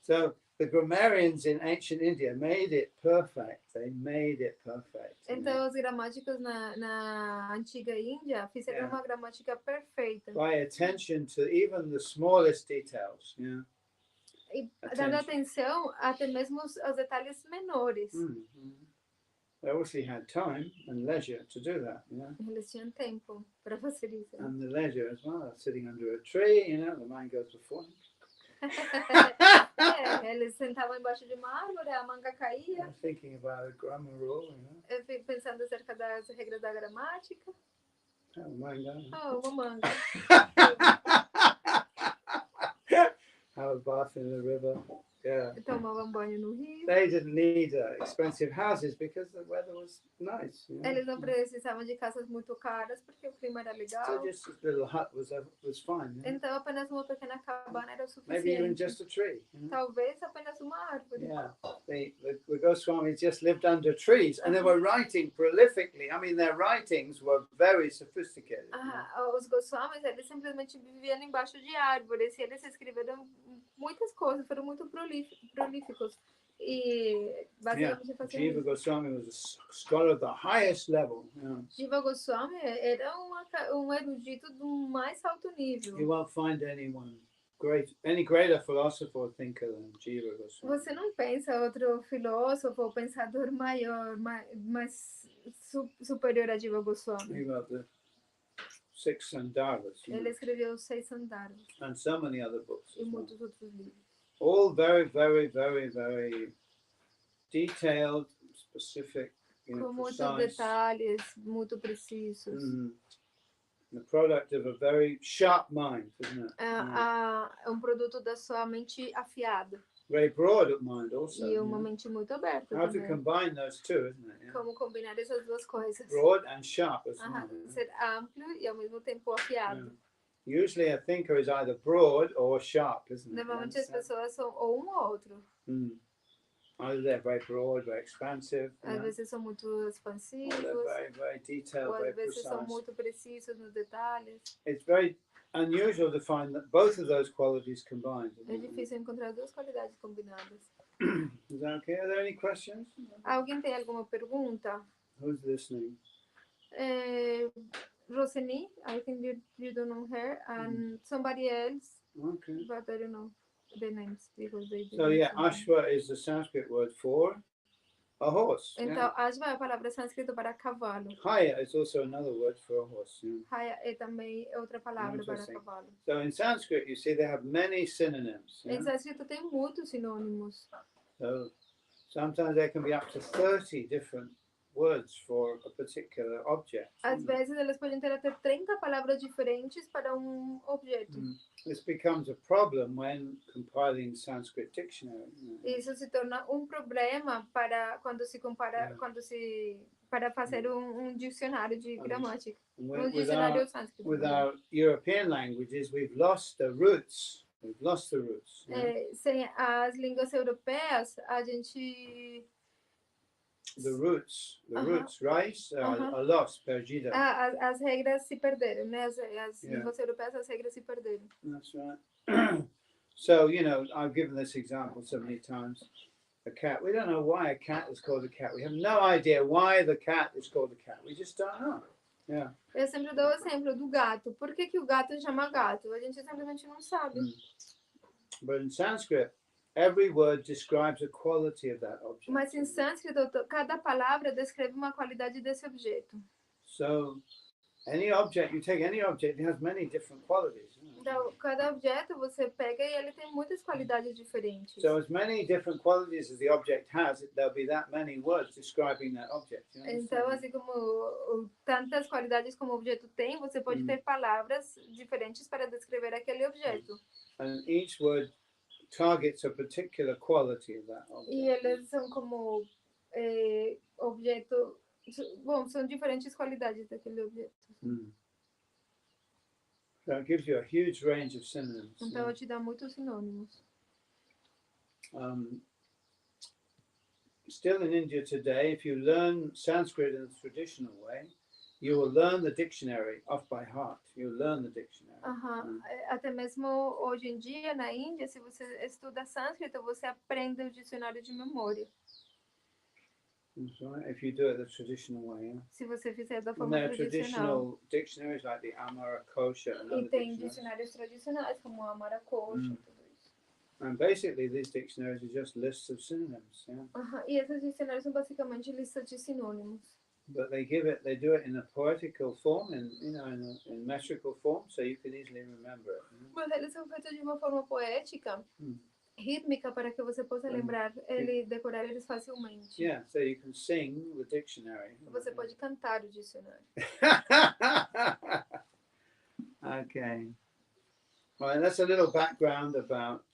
So the grammarians in ancient India made it perfect. They made it perfect. you know. Então, os gramáticos na antiga Índia fizeram uma gramática perfeita. By attention to even the smallest details. Yeah. E dando atenção até mesmo aos detalhes menores. They obviously had time and leisure to do that, you know. Eles tinham tempo para fazer isso. And the leisure as well, sitting under a tree, you know, the man goes before him. Eles sentavam embaixo de uma árvore, a manga caía. I'm thinking about a grammar rule, you know. Eu fico pensando acerca das regras da gramática. Oh, manga. Oh, uma manga. Have a bath in the river. Yeah. Tomavam banho no rio. They didn't need expensive houses because the weather was nice. You know? Eles não precisavam de casas muito caras porque o clima era legal. So just a little hut was fine. You know? Então apenas uma pequena cabana era o Maybe even suficiente. just a tree. You know? Talvez apenas uma árvore. Yeah, the Goswamis just lived under trees and they were writing prolifically. I mean, their writings were very sophisticated. Os Goswamis, eles simplesmente viviam embaixo de árvores e eles escreveram muitas coisas, foram muito prolíficos. E basicamente faziam Jiva isso. Goswami was a scholar of the highest level. Jiva Goswami era um erudito do mais alto nível. You won't find any greater philosopher or thinker than Jiva Goswami. Você não pensa outro filósofo ou pensador maior, mais superior a Jiva Goswami. He wrote the 6 Sandarbhas. Ele escreveu os 6 Sandarbhas And so many other books. e muitos outros livros. All very, very, very, very detailed, specific, Com muitos precise. detalhes, muito precisos. The product of a very sharp mind, isn't it? É um produto da sua mente afiada. Very broad mind also. E uma mente muito aberta How to também. combine those two, isn't it? Yeah. Como combinar essas duas coisas. Broad and sharp as well. Ser amplo e ao mesmo tempo afiado. Usually a thinker is either broad or sharp, isn't it? Normalmente as pessoas são ou um ou outro. Either they're very broad, very expansive. Às vezes são muito expansivos. Or they're very, very detailed, Ou very às vezes são precise. muito precisos nos detalhes. It's very unusual to find that both of those qualities combined. É difícil encontrar duas qualidades combinadas. Is that okay? Are there any questions? Alguém tem alguma pergunta? Who's listening? Roseni, I think you don't know her, and somebody else, Okay. but I don't know the names because they So didn't yeah, say them. Ashva is the Sanskrit word for a horse. Então, Ashva é a palavra sânscrita para cavalo. Haya is also another word for a horse. Raya é também outra palavra para Interesting. cavalo. So in Sanskrit, you see they have many synonyms. Em sânscrito tem muitos sinônimos. So sometimes there can be up to 30 different words for a particular object. Às vezes elas podem ter até 30 palavras diferentes para um objeto. This becomes a problem when compiling Sanskrit dictionary. Isso se torna um problema para quando se compara, para fazer dicionário de gramática. With, Dicionário sânscrito. with our European languages, we've lost the roots. We've lost the roots. Sem as línguas europeias, a gente... The roots, right, are lost, perdidas. As regras se perderam, né? As línguas europeias, as regras se perderam. That's right. So, you know, I've given this example so many times. A cat. We don't know why a cat is called a cat. We have no idea why the cat is called a cat. We just don't know. Yeah. Eu sempre dou o exemplo do gato. Por que o gato chama gato? A gente simplesmente não sabe. But in Sanskrit, every word describes a quality of that object. Mas em sânscrito, cada palavra descreve uma qualidade desse objeto. So, any object, you take any object, it has many different qualities. Então, cada objeto você pega e ele tem muitas qualidades diferentes. So, as many different qualities as the object has, there'll be that many words describing that object. Então, assim como tantas qualidades como o objeto tem, você pode ter palavras diferentes para descrever aquele objeto. And each word targets a particular quality of that object. E eles são como objeto... Bom, são diferentes qualidades daquele objeto. So it gives you a huge range of synonyms. Então, te dá muitos sinônimos. Still in India today, if you learn Sanskrit in the traditional way, you will learn the dictionary off by heart. You'll learn the dictionary. Até mesmo hoje em dia, na Índia, se você estuda sânscrito, você aprende o dicionário de memória. That's right. If you do it the traditional way, yeah. Se você fizer da forma And there are tradicional. traditional dictionaries like the Amarikosha and other E tem dictionaries. dicionários tradicionais, como a Amaracosha e tudo isso. And basically, these dictionaries are just lists of synonyms, yeah. E esses dicionários são basicamente listas de sinônimos. But they do it in a poetical form, in metrical form, so you can easily remember it. Mas eles são feitos de uma forma poética, rítmica, para que você possa lembrar, decorar eles facilmente. Yeah, so you can sing the dictionary. Você pode cantar o dicionário. Okay. Well, that's a little background about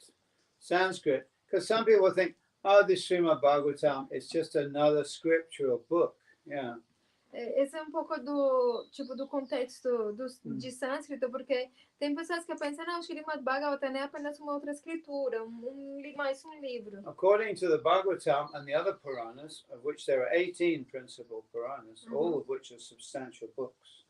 Sanskrit, because some people think, oh, this Srimad Bhagavatam is just another scriptural book. Yeah. Esse é um pouco do contexto de sânscrito, porque tem pessoas que pensam, não, o Srimad Bhagavatam é apenas uma outra escritura, mais um livro. According to the Bhagavatam and the other Puranas, of which there are 18 principal Puranas, all of which are substantial books.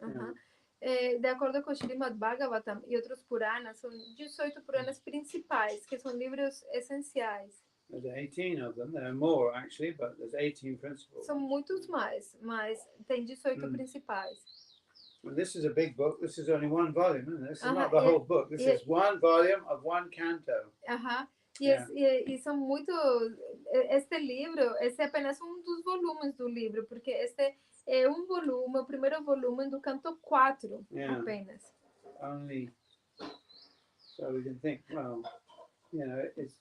De acordo com o Srimad Bhagavatam e outros Puranas, são 18 Puranas principais, que são livros essenciais. There's 18 of them. There are more actually, but there's 18 principles. São muitos mais, mas tem 18 principais. And this is a big book. This is only one volume, isn't it? This is not the whole book. This is one volume of one canto. E são muito... Este livro, esse é apenas dos volumes do livro, porque este é volume, o primeiro volume do canto 4, apenas. Only, so we can think, well, it's...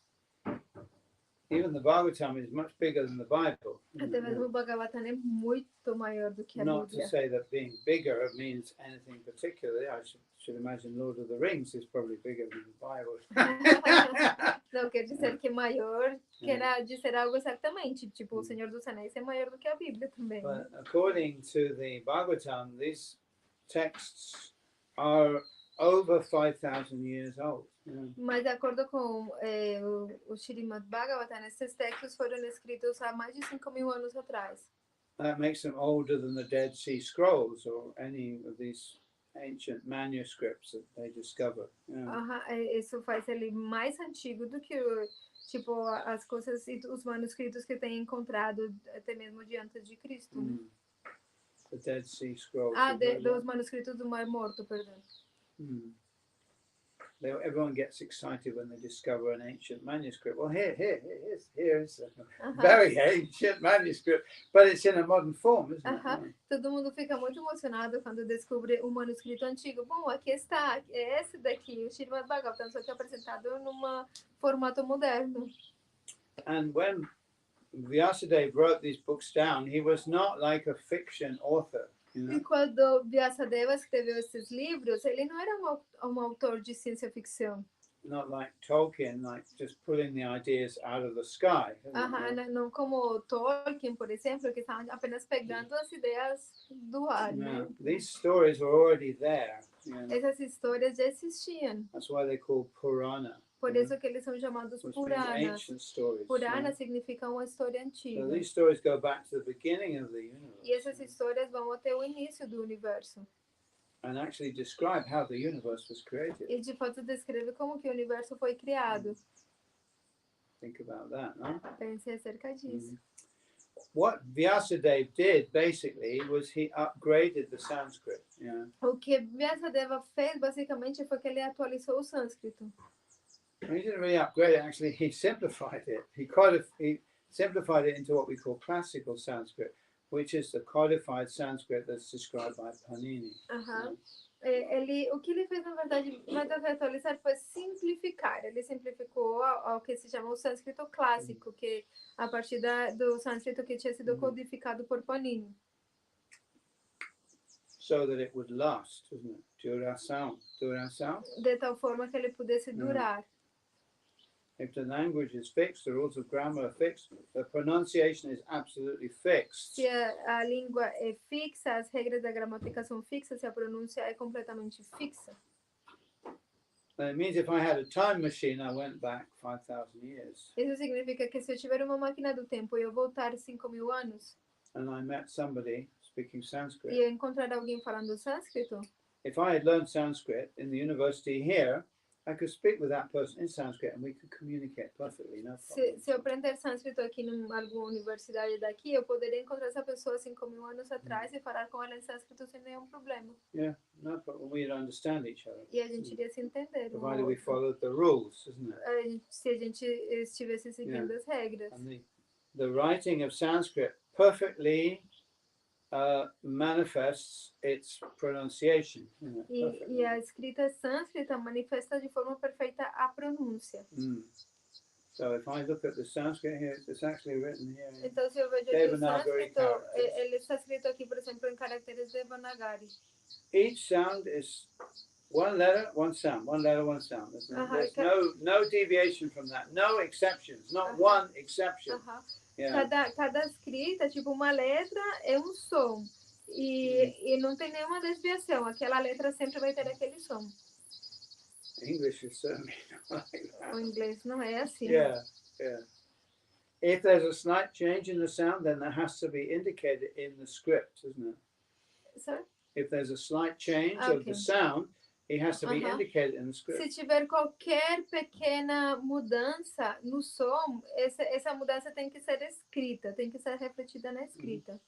Even the Bhagavatam is much bigger than the Bible. Até mesmo o Bhagavatam é muito maior do que a Not to Bíblia. say that being bigger means anything particularly. I should imagine Lord of the Rings is probably bigger than the Bible. Não quer dizer que é maior, quer dizer algo certamente. Tipo, o Senhor dos Anéis é maior do que a Bíblia também. But according to the Bhagavatam, these texts are over 5,000 years old. Mas de acordo com o Srimad Bhagavatam, esses textos foram escritos há mais de 5.000 anos atrás. That makes them older than the Dead Sea Scrolls or any of these ancient manuscripts that they discover. Isso faz ele mais antigo do que as coisas e os manuscritos que tem encontrado até mesmo de antes de Cristo. Né? The Dead Sea Scrolls. Dos manuscritos do Mar Morto, perdão. Everyone gets excited when they discover an ancient manuscript. Well, here's a very ancient manuscript, but it's in a modern form, isn't it? Todo mundo fica muito emocionado quando descobre um manuscrito antigo. Bom, aqui está, é esse daqui, o Srimad Bhagavatam, só que é apresentado num formato moderno. And when Vyasadeva wrote these books down, he was not like a fiction author. E quando Vyasadeva escreveu esses livros, ele não era um autor de ciência ficção. not like Tolkien, like just pulling the ideas out of the sky. Não como Tolkien, por exemplo, que está apenas pegando as ideias do ar, né? These stories were already there. Essas histórias já existiam. That's why they're called Purana. Por isso que eles são chamados Puranas. Purana significa uma história antiga. So these stories go back to the beginning of the universe. E essas histórias vão até o início do universo. And actually describe how the universe was created. E de fato descreve como que o universo foi criado. Think about that, no? Pense acerca disso. What Vyasadeva did basically was he upgraded the Sanskrit. O que Vyasadeva fez basicamente foi que ele atualizou o sânscrito. He didn't really upgrade it. Actually, he simplified it. He simplified it into what we call classical Sanskrit, which is the codified Sanskrit that's described by Panini. O que ele fez, na verdade, mais do que atualizar, foi simplificar. Ele simplificou ao que se chama o sânscrito clássico, que a partir do sânscrito que tinha sido codificado por Panini. So that it would last, isn't it? Duração. De tal forma que ele pudesse durar. If the language is fixed, the rules of grammar are fixed, the pronunciation is absolutely fixed. Se a língua é fixa, as regras da gramática são fixas, e a pronúncia é completamente fixa. It means if I had a time machine, I went back 5,000 years. Isso significa que se eu tiver uma máquina do tempo e eu voltar 5.000 anos, and I met somebody speaking Sanskrit, e eu encontrar alguém falando sânscrito, if I had learned Sanskrit in the university here, I could speak with that person in Sanskrit and we could communicate perfectly, no problem. Se eu aprender sânscrito aqui em alguma universidade daqui, eu poderia encontrar essa pessoa 5.000 anos atrás e falar com ela em sânscrito sem nenhum problema. Yeah, no problem. We'd understand each other. E a gente iria se entender. Provided we followed the rules, isn't it? Se a gente estivesse seguindo as regras. And the writing of Sanskrit perfectly manifests its pronunciation. E a escrita sânscrita manifesta de forma perfeita a pronúncia. So if I look at the Sanskrit here, it's actually written here. Então, se eu vejo aqui o sânscrito, ele está escrito aqui, por exemplo, em caracteres Devanagari. Each sound is one letter, one sound. One letter, one sound. There's no deviation from that. No exceptions. Not one exception. Cada escrita, tipo, uma letra é um som. E não tem nenhuma desviação. Aquela letra sempre vai ter aquele som. English is certainly not like that. O inglês não é assim. Yeah. If there's a slight change in the sound, then that has to be indicated in the script, isn't it? Sorry? If there's a slight change of the sound, it has to be indicated in the script. Se tiver qualquer pequena mudança no som, essa mudança tem que ser escrita, tem que ser refletida na escrita.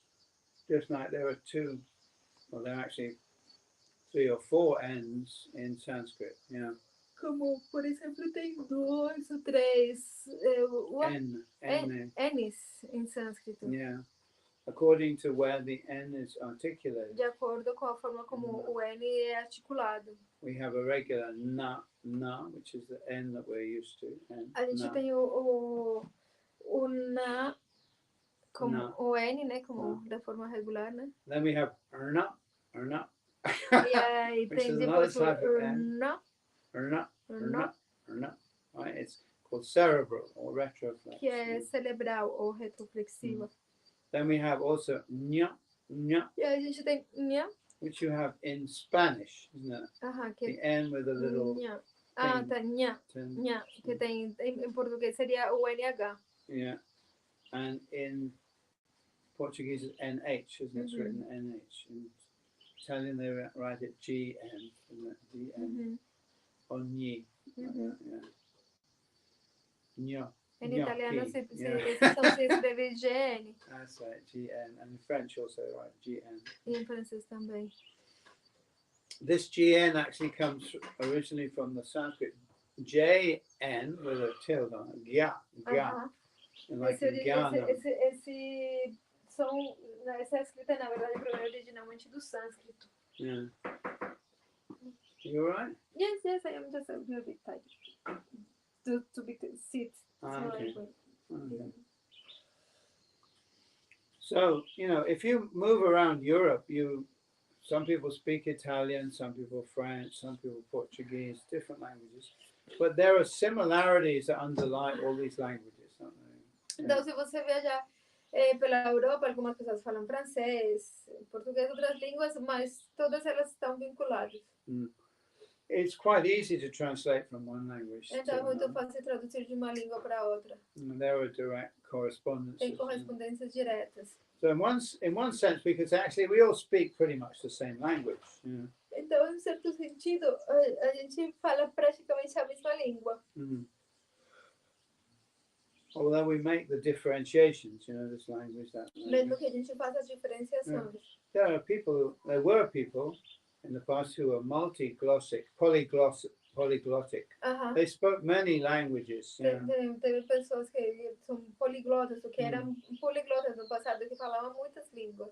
Just like there are there are actually 3 or 4 N's in Sanskrit, Como, por exemplo, tem 2 ou 3 N's em sânscrito. Yeah. According to where the N is articulated. De acordo com a forma como o N é articulado. We have a regular na, which is the N that we're used to. A gente tem o na como o N, né, como da forma regular, né? Then we have erna. E aí tem depois o erna. Right? It's called cerebral or retroflexive. Que é cerebral ou retroflexiva. Then we have also nya. E a gente tem nya. Which you have in Spanish, isn't it? Que the N with a little. Nya. Tá, nya. Que tem em português seria o NH. Yeah. And in Portuguese it's NH, isn't it? It's written NH. In Italian they write it GN, isn't it? GN. Or Ni. Nya. Em italiano se escreve GN. That's right, GN. And in French also, right, GN. E em francês também. This GN actually comes originally from the Sanskrit JN with a tilde on it. Gya. Like esse som, essa escrita na verdade provém originalmente do sânscrito. Yeah. You alright? Yes, I am just a little bit tired. To be sit. Okay. So, if you move around Europe, some people speak Italian, some people French, some people Portuguese, different languages. But there are similarities that underlie all these languages, aren't there? Então, se você viajar pela Europa, algumas pessoas falam francês, português, outras línguas, mas todas elas estão vinculadas. It's quite easy to translate from one language Então, é to muito another. fácil traduzir de uma língua para outra. There are direct correspondences. Tem correspondências diretas. So in one sense, we could say actually we all speak pretty much the same language. Então, em certo sentido, a gente fala praticamente a mesma língua. Although we make the differentiations, this language, that language. Mesmo que a gente faça as diferenciações. There were people in the past who were polyglottic. They spoke many languages. Teve pessoas que são poliglotas, ou que eram poliglotas no passado, que falavam muitas línguas.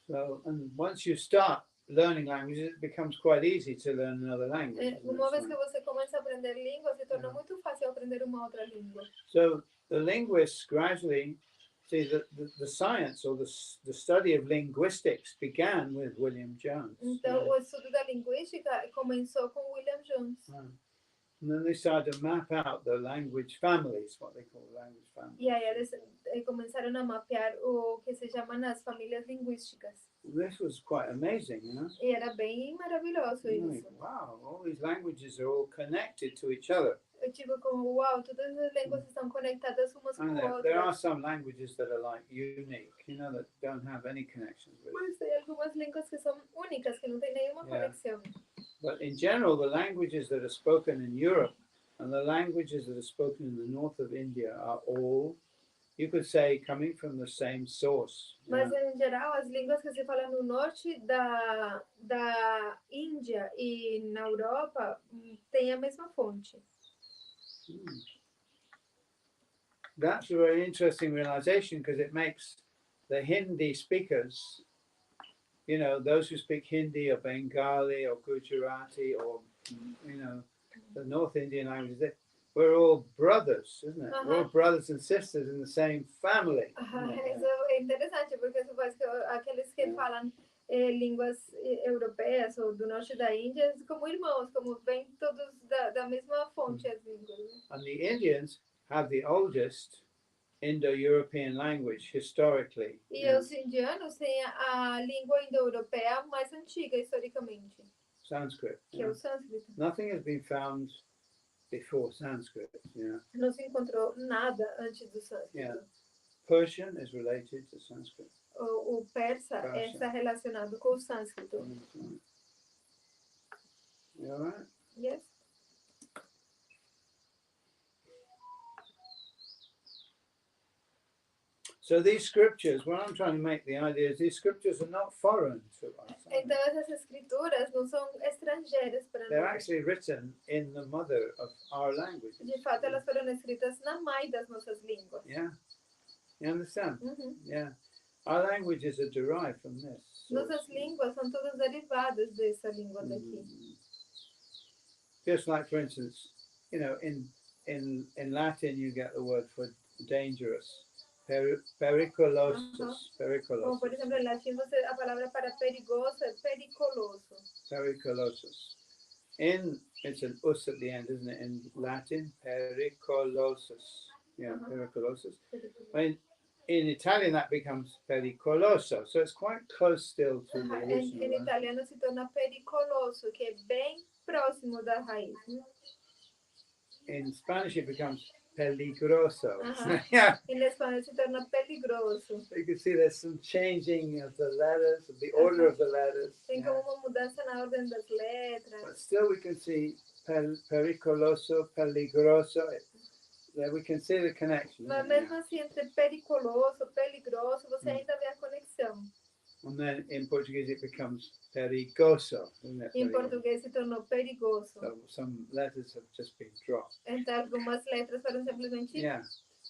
So, and once you start learning languages, it becomes quite easy to learn another language. Uma vez que você começa a aprender língua, se torna muito fácil aprender uma outra língua. So the linguists gradually see that the science or the study of linguistics began with William Jones. Então, o estudo da linguística começou com William Jones. And then they started to map out the language families, what they call language families. E aí eles começaram a mapear o que se chamam as famílias linguísticas. This was quite amazing, E era bem maravilhoso isso. Like, wow, all these languages are all connected to each other. Eu tive como, uau, todas as línguas estão conectadas umas com outras. There are some languages that are like unique, that don't have any connections with. Mas tem algumas línguas que são únicas, que não tem nenhuma conexão. But in general, the languages that are spoken in Europe and the languages that are spoken in the north of India are all, you could say, coming from the same source. Mas em geral, as línguas que se falam no norte da Índia e na Europa têm a mesma fonte. That's a very interesting realization because it makes the Hindi speakers, those who speak Hindi or Bengali or Gujarati or, the North Indian languages, we're all brothers, isn't it? We're all brothers and sisters in the same family. Isso é interessante porque isso faz que aqueles que falam línguas europeias ou do norte da Índia, como irmãos, como vêm todos da mesma fonte as línguas. And the Indians have the oldest Indo-European language historically. E os indianos têm a língua indo-europeia mais antiga historicamente. Sanskrit. Que é o sânscrito. Nothing has been found before Sanskrit. Não se encontrou nada antes do sânscrito. Persian is related to Sanskrit. O persa está relacionado com o sânscrito. You all right? Yes. So these scriptures, what I'm trying to make the idea is these scriptures are not foreign to us. Então essas escrituras não são estrangeiras para They're nós. actually written in the mother of our language. De fato, elas foram escritas na mãe das nossas línguas. Yeah. You understand? Yeah. Our languages are derived from this. Nossas línguas são todas derivadas dessa língua daqui. Just like, for instance, in Latin you get the word for dangerous. Pericolosus. Bom, por exemplo, em latim a palavra para perigoso é pericoloso. Pericolosus. It's an us at the end, isn't it? In Latin, pericolosus. Yeah, pericolosus. In Italian, that becomes pericoloso. So it's quite close still to the original. Em italiano se torna pericoloso, que é bem próximo da raiz. In Spanish, it becomes peligroso. Yeah. Em espanhol se torna peligroso. So you can see there's some changing of the letters, of the order of the letters. Tem como uma mudança na ordem das letras. But still we can see pericoloso, peligroso. There we can see the connection. Mas mesmo assim, entre pericoloso, peligroso, você ainda vê a conexão. And then in Portuguese it becomes perigoso, isn't it? Em português se tornou perigoso. So some letters have just been dropped. Então algumas letras foram simplesmente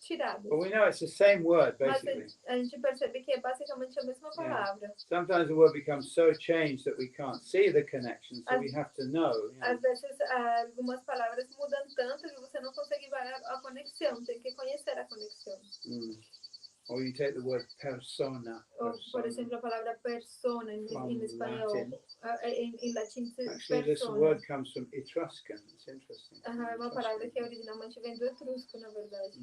tiradas. But we know it's the same word, basically. Mas a gente percebe que é basicamente a mesma palavra. Sometimes the word becomes so changed that we can't see the connection, so we have to know. Às vezes algumas palavras mudam tanto que você não consegue ver a conexão, tem que conhecer a conexão. or you take the word persona. Ou, por exemplo, a palavra persona em espanhol. Latin. Em latim, Actually, this persona. word comes from Etruscan. It's interesting. É uma palavra que originalmente vem do etrusco, na verdade.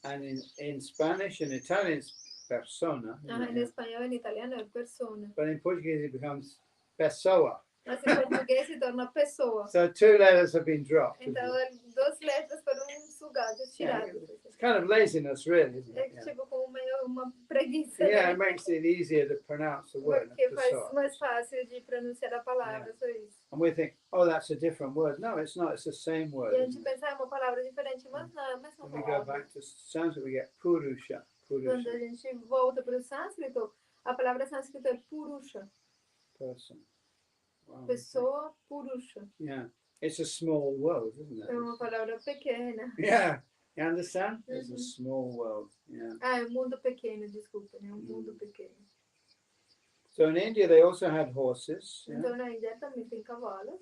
And in Spanish and Italian, it's persona. Em espanhol e em italiano é persona. But in Portuguese, it becomes pessoa. Mas em português se torna pessoa. So 2 letters have been dropped. Então, 2 letras foram sugadas, tiradas. It's kind of laziness, really, isn't É it? tipo como uma preguiça. Yeah, né? it makes it easier to pronounce the word. Porque faz pessoa. mais fácil de pronunciar a palavra, só isso. And we think, oh, that's a different word. No, it's not. It's the same word. E a gente Isn't it? pensa, é uma palavra diferente, mas não, é a mesma When we go palavra. back to Sanskrit, we get purusha. Quando a Purusha, gente volta para o sânscrito, a palavra sânscrito é purusha. person. Wow. Pessoa, purusha. Yeah, it's a small world, isn't it? É uma palavra pequena. Yeah, you understand? It's a Mhm. small world. Yeah. É um mundo pequeno, desculpa, né? Um mundo pequeno. So in India, they also had horses. Yeah? Então, na Índia também tem cavalos.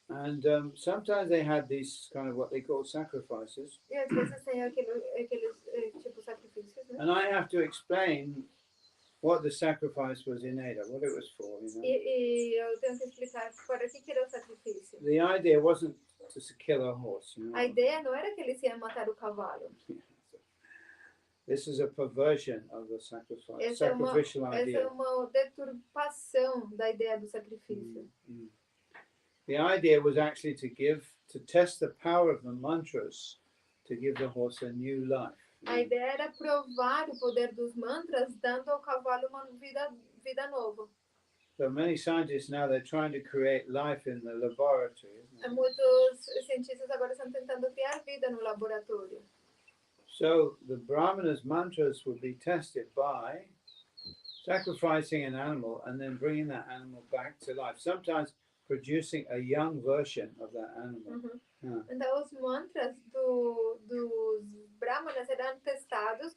And sometimes they had these kind of what they call sacrifices. E às vezes tem aqueles tipo sacrifícios, né? And I have to explain what the sacrifice was in Ada, what it was for, you know. E eu tenho que explicar para que era o sacrifício. The idea wasn't to kill a horse, you know. A ideia não era que eles iam matar o cavalo. This is a perversion of the sacrifice, Essa é sacrificial idea. uma deturpação da ideia do sacrifício. The idea was actually to test the power of the mantras, to give the horse a new life. A ideia era provar o poder dos mantras, dando ao cavalo uma vida nova. So many scientists now, they're trying to create life in the laboratory, isn't it? Muitos cientistas agora estão tentando criar vida no laboratório. So the Brahmana's mantras would be tested by sacrificing an animal and then bringing that animal back to life. Sometimes producing a young version of that animal. Então, os mantras dos brahmanas eram testados,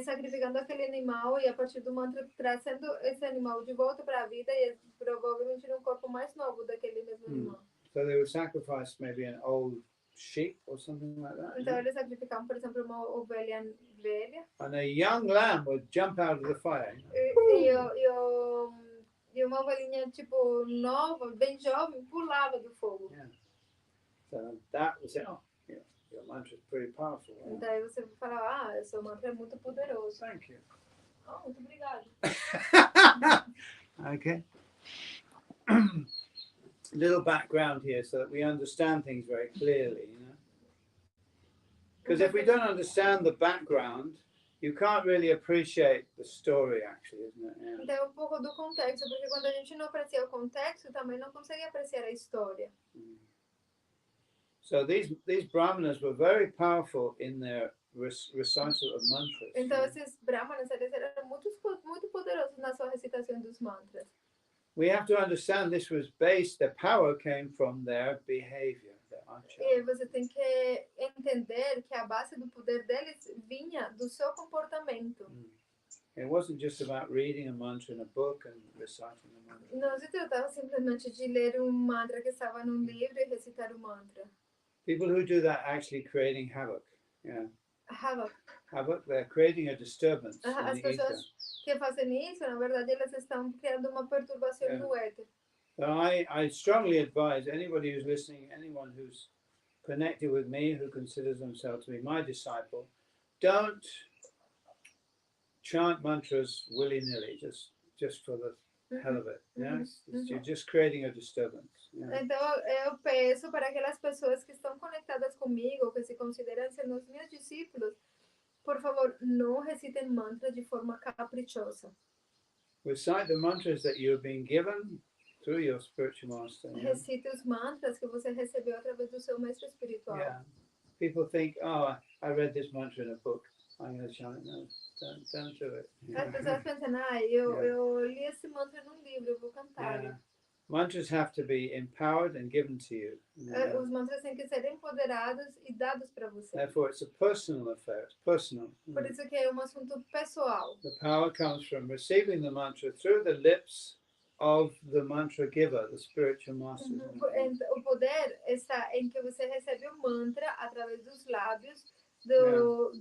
sacrificando aquele animal e a partir do mantra trazendo esse animal de volta para a vida e provavelmente num corpo mais novo daquele mesmo animal. So they would sacrifice maybe an old sheep or something like that. Então, eles sacrificavam, por exemplo, uma ovelha velha. And a young lamb would jump out of the fire. E uma ovelhinha, tipo, nova, bem jovem, pulava do fogo. Yeah. So that was it. Oh, yeah, your mantra is pretty powerful. Right? Então, aí você fala, o seu mantra é muito poderoso. Thank you. Oh, muito obrigada. Okay. Little background here so that we understand things very clearly, you know. Because if we don't understand the background, you can't really appreciate the story, actually, isn't it? Yeah. Então, um pouco do contexto, porque quando a gente não aprecia o contexto, também não consegue apreciar a história. So these brahmanas were very powerful in their recital of mantras. Então, esses brahmanas, eles eram muito poderosos na sua recitação dos mantras. We have to understand this was based, the power came from their behavior, their achara. E você tem que entender que a base do poder deles vinha do seu comportamento. It wasn't just about reading a mantra in a book and reciting the mantra. Não se tratava simplesmente de ler um mantra que estava num livro e recitar o mantra. People who do that are actually creating havoc. Yeah. Havoc. They're creating a disturbance As in the ether. pessoas que fazem isso, na verdade, elas estão criando uma perturbação no éter. So I strongly advise anybody who's listening, anyone who's connected with me, who considers themselves to be my disciple, don't chant mantras willy-nilly, just for the hell of it. You're just creating a disturbance. Yeah. Então, eu peço para aquelas pessoas que estão conectadas comigo, que se consideram ser os meus discípulos, por favor, não recitem mantra de forma caprichosa. Recite the mantras that you have been given through your spiritual master. Yeah? Recite os mantras que você recebeu através do seu mestre espiritual. Yeah. People think, oh, I read this mantra in a book. I'm going to chant it. No, don't do it. As pessoas pensam, eu li esse mantra num livro, eu vou cantar. Yeah. Mantras have to be empowered and given to you. Os mantras têm que ser empoderados e dados para você. Therefore, it's a personal affair. It's personal. Por isso que é um assunto pessoal. The power comes from receiving the mantra through the lips of the mantra giver, the spiritual master. O poder está em que você recebe o mantra através dos lábios do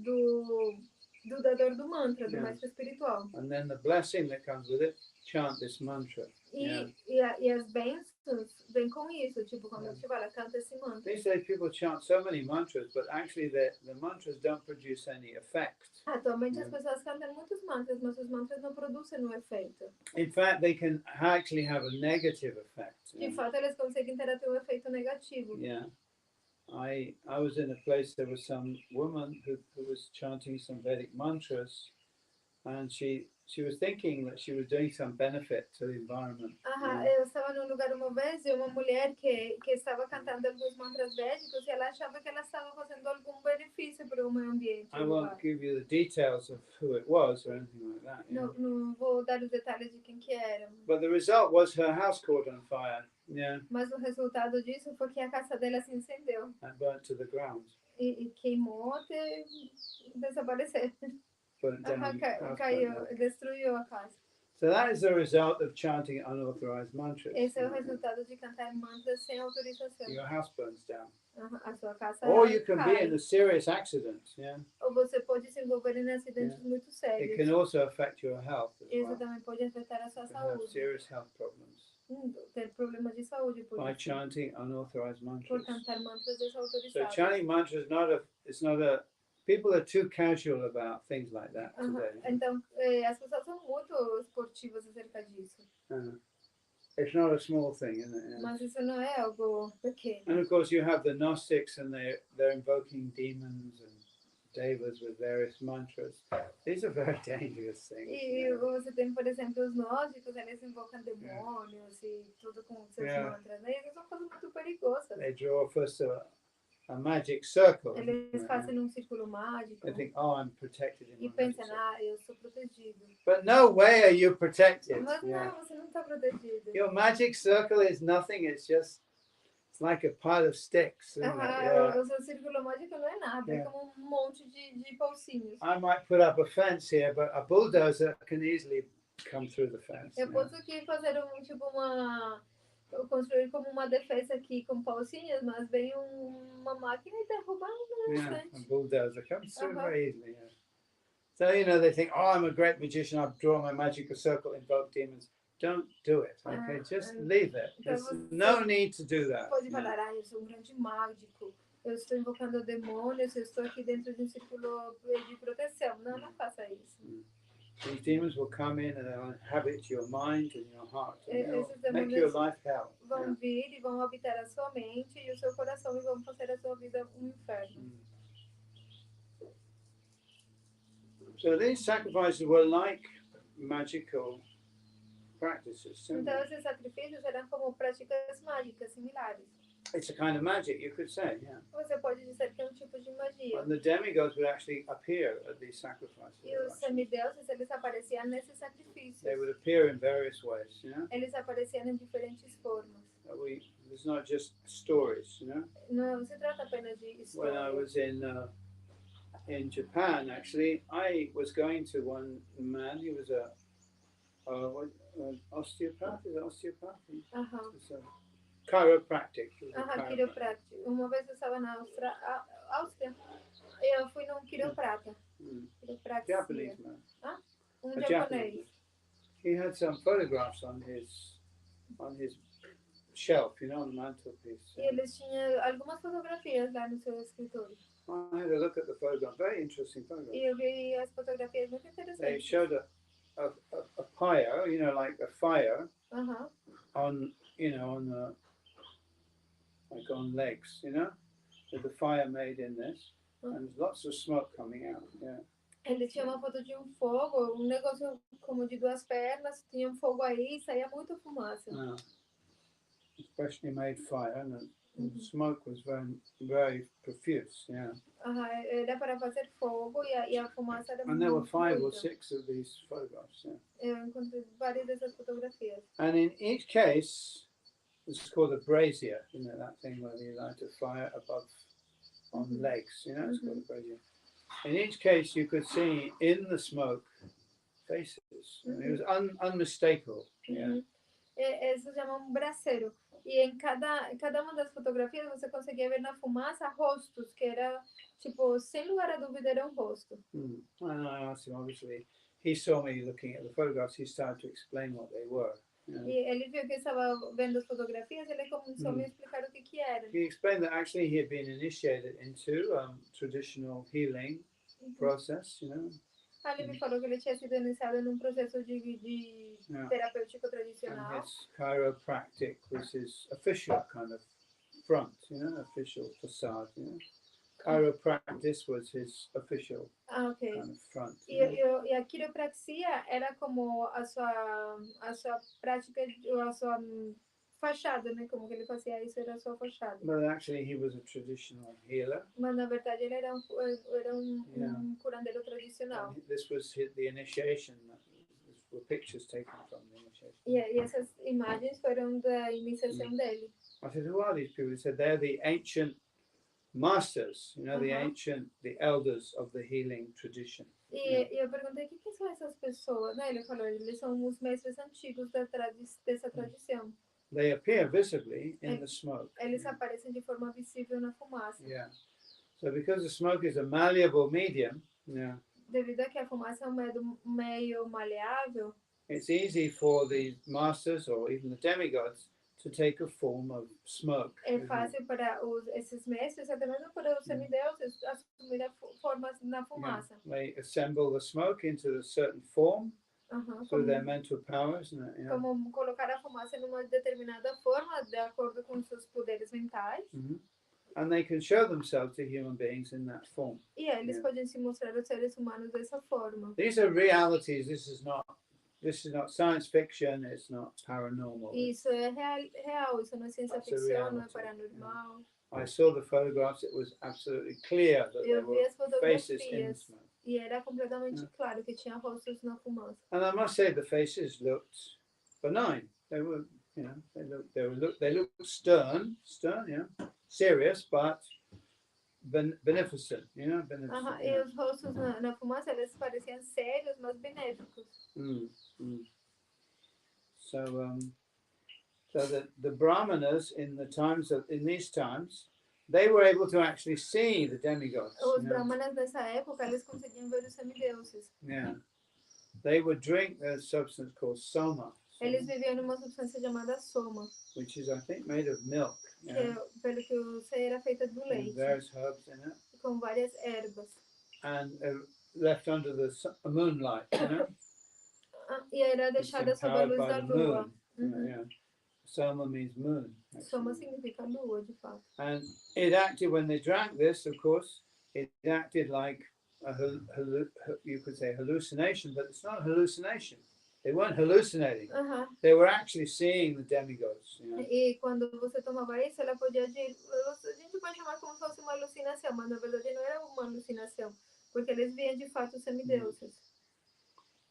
do dador do mantra, do mestre espiritual. And then the blessing that comes with it, chant this mantra. E as bênçãos vêm com isso, tipo, quando eu te falo, canta esse mantra. These days people chant so many mantras, but actually the mantras don't produce any effect. Atualmente as pessoas cantam muitos mantras, mas os mantras não produzem um efeito. In fact, they can actually have a negative effect. De fato, eles conseguem ter até um efeito negativo. Yeah. I was in a place, there was some woman who was chanting some Vedic mantras, and she was thinking that she was doing some benefit to the environment. Eu estava num lugar uma vez e uma mulher que estava cantando alguns mantras védicos e ela achava que ela estava fazendo algum benefício para o meio ambiente. I won't give you the details of who it was or anything like that. Não vou dar os detalhes de quem que era. But the result was her house caught on fire. Yeah. Mas o resultado disso foi que a casa dela se incendeu. And burnt to the ground. E queimou até desaparecer. Caiu, destruiu a casa. So that is the result of chanting unauthorized mantras. Esse é o resultado de cantar mantras sem autorização. Your house burns down. A sua casa Or you can cai. be in a serious accident. Yeah. Ou você pode se envolver em acidentes muito sérios. It can also affect your health as Isso well. também pode afetar a sua You can have saúde. serious health problems Ter problemas de saúde por by isso. chanting unauthorized Por mantras. cantar mantras So desautorizados. chanting mantras it's not a people are too casual about things like that today. Então, as pessoas são muito esportivas acerca disso. It's not a small thing, isn't it? Yeah. Mas isso não é algo pequeno. And of course you have the Gnostics and they're invoking demons and devas with various mantras. These are very dangerous things. E você tem, por exemplo, os gnósticos, eles invocam demônios e tudo com seus mantras, né? Isso são coisas muito perigosas. They draw first a magic circle. Eles fazem um círculo mágico. They think, oh, I'm protected in E my pensam, magic eu sou protegido. But no way are you protected. Mas não, você não está protegido. Your magic circle is nothing. It's like a pile of sticks. Isn't it? O seu círculo mágico não é nada, é como um monte de pauzinhos. I might put up a fence here, but a bulldozer can easily come through the fence. Eu posso aqui fazer construir como uma defesa aqui com pauzinhos, mas vem uma máquina e derruba um A bulldozer comes through very easily. Yeah. So, they think, oh, I'm a great magician. I've drawn my magical circle, invoke demons. Don't do it, okay? Just leave it. There's no need to do that. Pode falar, eu sou um grande mágico. Eu estou invocando demônios, eu estou aqui dentro de um círculo de proteção. Não faça isso. These demons will come in and they'll inhabit your mind and your heart. And Esses they'll make your life hell. Vão vir e vão habitar a sua mente e o seu coração e vão fazer a sua vida um inferno. So these sacrifices were like magical practices. Então esses sacrifícios eram como práticas mágicas similares. It's a kind of magic, you could say, yeah. Você pode dizer que é um tipo de magia. And the demigods would actually appear at these sacrifices. E os semideuses, eles apareciam nesses sacrifícios. They would appear in various ways, Eles apareciam em diferentes formas. It's not just stories, Não se trata apenas de When I histórias. was in Japan, actually, I was going to one man. He was an osteopath. Is it osteopath? It's a chiropractic. Quiroprático. Uma vez eu estava na Áustria e eu fui num quiroprata. Japanese man. A Japonês. He had some photographs on his shelf, on the mantelpiece. E eles tinham algumas fotografias lá no seu escritório. I had a look at the photograph. Very interesting photograph. E eu vi as fotografias muito interessantes. They showed a pyre, like a fire, on on legs, with the fire made in this, and lots of smoke coming out. Yeah. Ele tinha uma foto de um fogo, um negócio como de duas pernas, tinha um fogo aí e saía muita fumaça. Especially made fire, and the smoke was very, very profuse. Yeah. Era para fazer fogo e a fumaça era muito. And there were 5 or 6 of these photographs. Yeah. Eu encontrei várias dessas fotografias. And in each case, it's called a brazier, that thing where you light a fire above on legs, it's called a brazier. In each case, you could see in the smoke faces. It was unmistakable. Yeah. Isso se chama braseiro. E em cada uma das fotografias você conseguia ver na fumaça rostos, que era tipo, sem lugar a dúvida era um rosto. And I asked him, obviously, he saw me looking at the photographs, he started to explain what they were. E ele viu que eu estava vendo as fotografias, ele começou a me explicar o que era. He explained that actually he had been initiated into traditional healing process, Ele me falou que ele tinha sido iniciado num processo de terapêutico and tradicional. his chiropractic was his official kind of front, official facade, Chiropractic was his official Ok. kind of front. E a quiropraxia era como a sua prática, a sua fachada, né? Como que ele fazia isso, era a sua fachada. But actually he was a traditional healer. Mas na verdade ele era um curandeiro tradicional. And this was the initiation. These were pictures taken from the initiation. E essas imagens foram da iniciação dele. I said, who are these people? He said, they're the ancient masters, the elders of the healing tradition. E eu perguntei, o que são essas pessoas? Ele falou, eles são os mestres antigos dessa tradição. They appear visibly in the smoke. Eles aparecem de forma visível na fumaça. Yeah. So because the smoke is a malleable medium, Devido a que a fumaça é um meio maleável, it's easy for the masters or even the demigods to take a form of smoke. É fácil para esses mestres, até mesmo para os semideuses, assumir formas na fumaça. They assemble the smoke into a certain form through their mental powers. Como colocar a fumaça numa determinada forma, de acordo com seus poderes mentais. And they can show themselves to human beings in that form. E eles podem se mostrar aos seres humanos dessa forma. These are realities. This is not science fiction. It's not paranormal. Isso é real. Isso não é ciência ficção, não é paranormal. I saw the photographs. It was absolutely clear that there were faces in the smoke. E era completamente claro que tinha rostos na fumaça. And I must say, the faces looked benign. They were, they looked stern, serious, but beneficent, beneficent. E os rostos na fumaça, eles pareciam sérios, mas benéficos. So the brahmanas in these times, they were able to actually see the demigods. Os brahmanas dessa época, eles conseguiam ver os semideuses. Yeah. They would drink a substance called soma. Eles viviam numa substância chamada soma. Which is, I think, made of milk. Que, pelo que eu sei, era feita do leite. Various herbs in it. Com várias ervas. And left under the moonlight, E era deixada sob a luz da lua. Soma means moon. Soma significa lua, de fato. And it acted, when they drank this, of course, it acted like you could say hallucination, but it's not a hallucination. They weren't hallucinating. They were actually seeing the demigods. E quando você tomava isso, ela podia agir. A gente pode chamar como se fosse uma alucinação, mas na verdade não era uma alucinação, porque eles viam de fato os semideuses.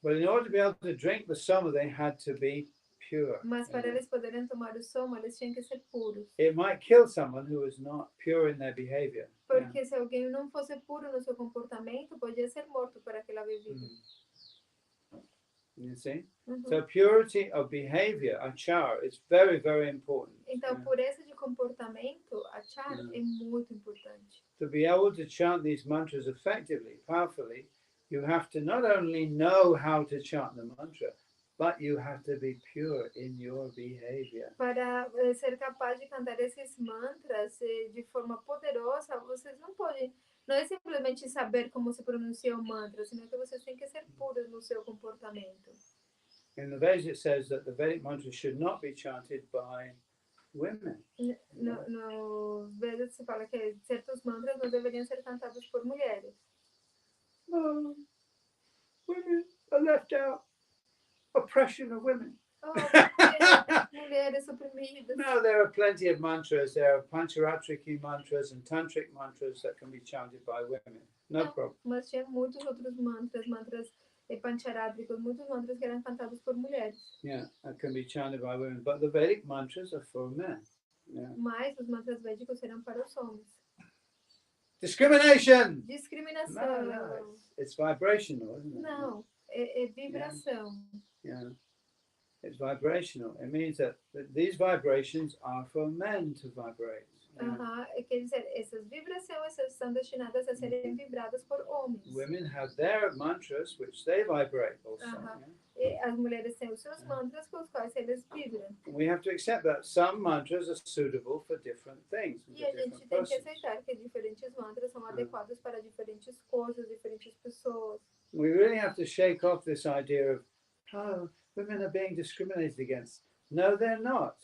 But in order to be able to drink the soma, they had to be pure. Mas para eles poderem tomar o soma, eles tinham que ser puros. It might kill someone who is not pure in their behavior. Porque se alguém não fosse puro no seu comportamento, podia ser morto por aquela bebida. You see? So purity of behavior, achar, is very, very important. Então, pureza de comportamento, achar, é muito importante. To be able to chant these mantras effectively, powerfully, you have to not only know how to chant the mantra, but you have to be pure in your behavior. Para ser capaz de cantar esses mantras de forma poderosa, vocês não podem, não é simplesmente saber como se pronuncia o mantra, senão que vocês têm que ser puros no seu comportamento. In the Vedas it says that the Vedic mantra should not be chanted by women. No Vedas se fala que certos mantras não deveriam ser cantados por mulheres. Oh, women are left out. Oppression of women. Oh, mulheres oprimidas. No, there are plenty of mantras. There are pancharatriki mantras and tantric mantras that can be chanted by women. No problem. Mas tinha muitos outros mantras pancharádricos, muitos mantras que eram cantados por mulheres. Yeah, that can be chanted by women. But the Vedic mantras are for men. Yeah. Mas os mantras védicos eram para os homens. Discrimination! Discriminação. No, it's vibrational, isn't it? Não, é vibração. Yeah. It's vibrational. It means that these vibrations are for men to vibrate. Quer dizer, essas vibrações são destinadas a serem vibradas por homens. Women have their mantras which they vibrate also. E as mulheres têm os seus mantras com os quais eles vibram. We have to accept that some mantras are suitable for different things. E a gente tem que aceitar que diferentes mantras são adequados para diferentes coisas, diferentes pessoas. We really have to shake off this idea of, oh, women are being discriminated against. No, they're not.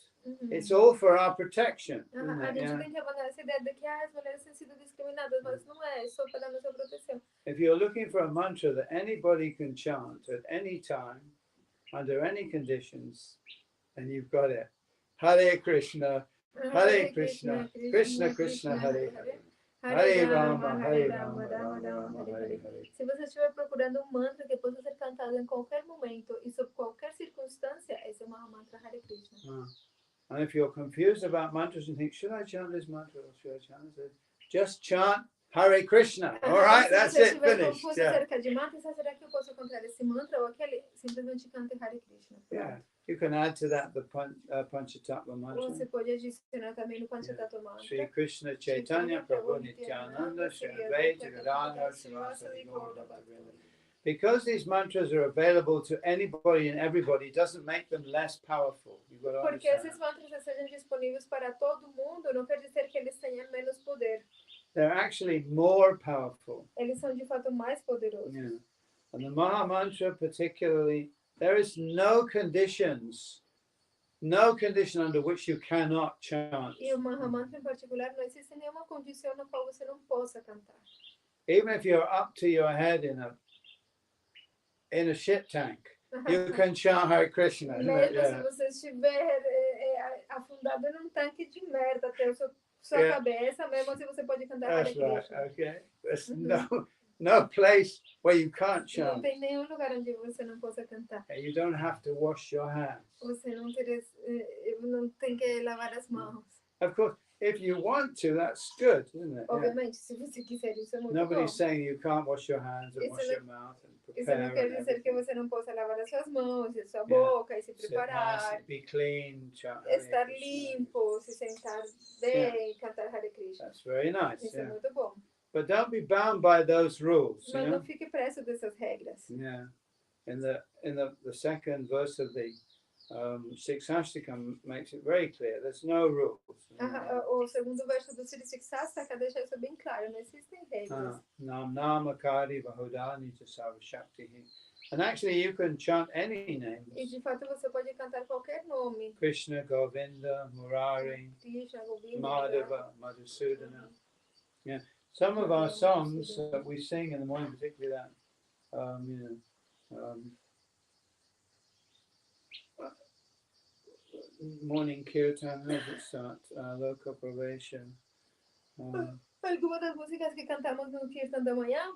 It's all for our protection. A gente tem que abandonar essa ideia de que as mulheres têm sido discriminadas, mas não é só para nossa proteção. If you're looking for a mantra that anybody can chant at any time, under any conditions, then you've got it. Hare Krishna, Hare Krishna, Krishna Krishna, Hare Hare. Hare Rama, Hare Rama, Rama Rama, Hare Hare. Se você estiver procurando um mantra que possa ser cantado em qualquer momento e sob qualquer circunstância, esse é o Mahamantra Hare Krishna. And if you're confused about mantras and think, should I chant this mantra or should I chant this? Just chant Hare Krishna. All right, that's it, finished. Acerca de mantra, será que eu posso cantar esse mantra ou aquele? Simplesmente cante Hare Krishna. Yeah, you can add to that the Panchatattva mantra. Você pode adicionar também no Panchatattva mantra. Shri Krishna Chaitanya Prabhu Nityananda Shri Advaita Gadadhar Srivasadi Gaura Bhaktivinoda. Because these mantras are available to anybody and everybody, doesn't make them less powerful. You've got to Porque esses mantras sejam disponíveis para todo mundo, não quer dizer que eles tenham menos poder. They're actually more powerful. Eles são de fato mais poderosos. Yeah. And the Maha Mantra particularly, there is no condition under which you cannot chant. E o Maha Mantra em particular, não existe nenhuma condição na qual você não possa cantar. Even if you're up to your head in a shit tank, you can chant Hare Krishna. Mesmo se você estiver afundado num tanque de merda até sua cabeça, mesmo assim você pode cantar Hare Krishna. That's right, okay. There's no place where you can't chant. Não tem nenhum lugar onde você não possa cantar. And you don't have to wash your hands. Você não tem que lavar as mãos. Of course, if you want to, that's good, isn't it? Obviamente, se você quiser, isso é muito bom. Nobody's saying you can't wash your hands and wash your mouth and prepare. Isso não quer dizer que você não possa lavar as suas mãos, e sua boca, e se preparar. Be clean, estar limpo, se sentar bem, cantar Hare Krishna. That's very nice. Isso é muito bom. But don't be bound by those rules. Mas não fique preso dessas regras. Yeah. In the second verse of the Siksashtakam makes it very clear. There's no rules. O segundo verso do Sri Siksashtakam deixa isso bem claro. Não existem regras. Nam Namakari Vahudani Jasava Shakti. And actually you can chant any name. E de fato você pode cantar qualquer nome. Krishna, Govinda, Murari, Krishna, Govinda, Madhava, Madhusudana. Yeah. Some of our songs that we sing in the morning, particularly that, morning kirtan, how does it start? Loka Pravesha. Algumas das músicas que cantamos no kirtan da manhã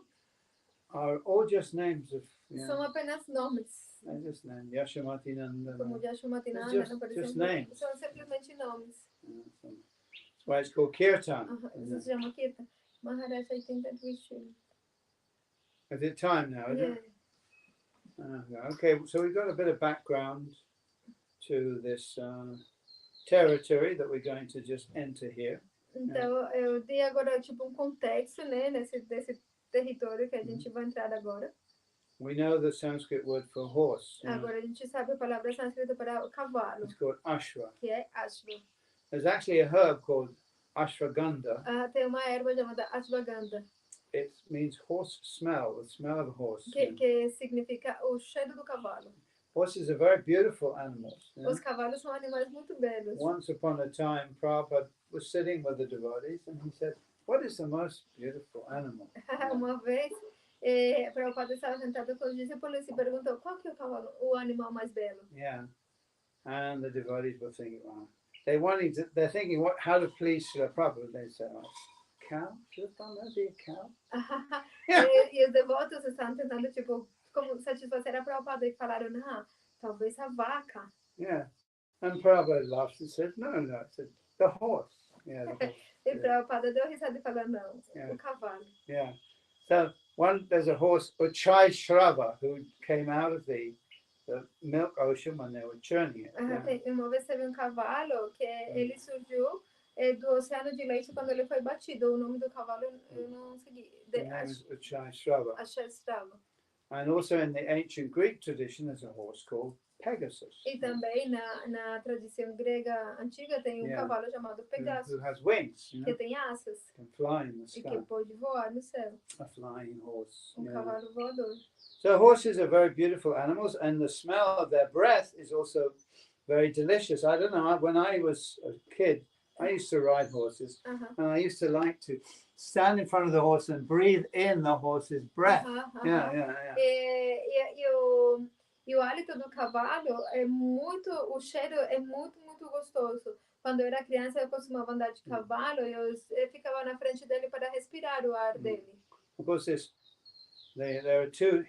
are all just names of. São apenas nomes. Just names. Yashamati Nanda. Como Yashamati Nanda, por exemplo. Just names. São simplesmente nomes. That's why it's called kirtan. Isso se chama kirtan. Maharaj, I think that we should. Is it time now, is it? Okay, so we've got a bit of background to this territory that we're going to just enter here. Então, eu dei agora tipo contexto, né, desse território que a gente vai entrar agora. We know the Sanskrit word for horse. Agora a gente sabe a palavra sânscrita para cavalo. It's called ashva. Que é ashva. There's actually a herb called ashwagandha. Tem uma erva chamada ashwagandha. It means horse smell, the smell of a horse. Que significa o cheiro do cavalo. Horses are very beautiful animals. Os cavalos são animais muito belos. Once upon a time, Prabhupada was sitting with the devotees and he said, "What is the most beautiful animal?" Uma vez, Prabhupada estava sentado com os discípulos e perguntou qual que é o animal mais belo. Yeah, and the devotees were thinking, wow. They're thinking how to please Srila Prabhupada. They said, oh, cow? Should that be a cow? E os devotos estavam tentando, tipo, como satisfazer a Prabhupada e falaram, talvez a vaca. Yeah, and Prabhupada laughed and said, no, it's the horse. Yeah, the horse. E Prabhupada deu risada e falou, não, o cavalo. Yeah, so there's a horse, Uchai Shrava, who came out of the milk ocean when they were churning it. Uma vez teve cavalo que ele surgiu do Oceano de Leite quando ele foi batido. O nome do cavalo eu não segui. The name is Srila. Srila. And also in the ancient Greek tradition, there's a horse called Pegasus. E também na tradição grega antiga tem cavalo chamado Pegasus. Who has wings, que tem asas. Can fly in the sky. E que pode voar no céu. A flying horse. Cavalo voador. So horses are very beautiful animals, and the smell of their breath is also very delicious. I don't know, when I was a kid, I used to ride horses, and I used to like to stand in front of the horse and breathe in the horse's breath. E o hálito do cavalo o cheiro é muito gostoso. Quando eu era criança, eu costumava andar de cavalo e eu ficava na frente dele para respirar o ar dele. Of course, there are two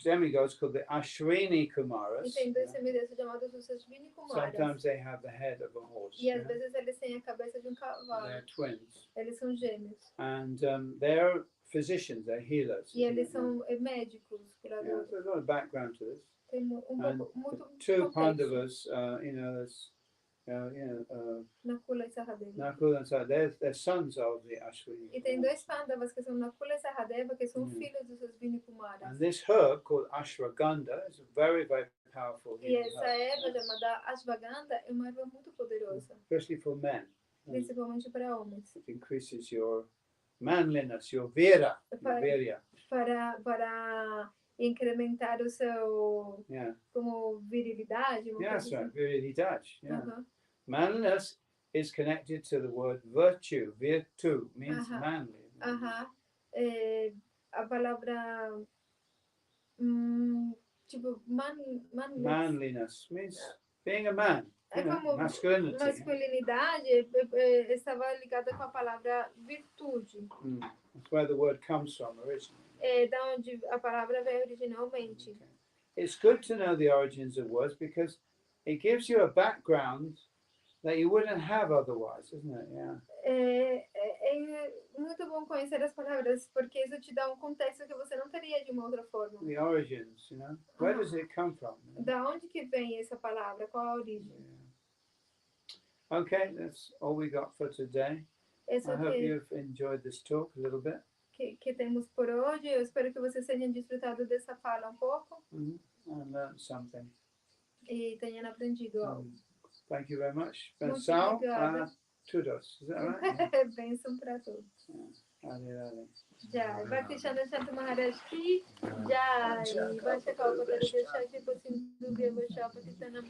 demigods called the Ashwini Kumaras. E tem dois semideuses chamados os Ashwini Kumaras. Sometimes they have the head of a horse. E às vezes eles têm a cabeça de um cavalo. They're twins. Eles são gêmeos. And they're physicians, they're healers. E eles são médicos, curadores. There's a lot of background to this. Tem pouco, muito two Pandavas, there's Nakula e Sahadeva. Nakula and Sahadeva, they're sons of the Ashwini. E tem dois Pandavas que são Nakula e Sahadeva, que são filhos dos Ashwini Kumaras. And this herb called ashwagandha is very, very powerful. E essa erva chamada ashwagandha é uma erva muito poderosa. Especially for men. Principalmente para homens. It increases your manliness, your vira. Para incrementar o seu como virilidade. Yes, right, virilidade. Yeah. Manliness is connected to the word virtue. Virtu means manly. A palavra tipo manliness means being a man. É como masculinidade estava ligada com a palavra virtude. That's where the word comes from originally. É da onde a palavra veio originalmente. Okay. It's good to know the origins of words because it gives you a background that you wouldn't have otherwise, isn't it? Yeah. É muito bom conhecer as palavras porque isso te dá contexto que você não teria de uma outra forma. The origins, where does it come from? Da onde que vem essa palavra? Qual a origem? Yeah. Okay, that's all we got for today. I hope you've enjoyed this talk a little bit. Que temos por hoje. Eu espero que vocês tenham desfrutado dessa fala pouco. And learned something. E tenham aprendido algo. Thank you very much. Muito obrigada. Todos, is that right? Bênção para todos. Hare. Jai. Bhakti Shanto Maharaj ki Jai. Vacha Kalpa Tarishya Shakti Pasim Dubhya Vashapati Tanam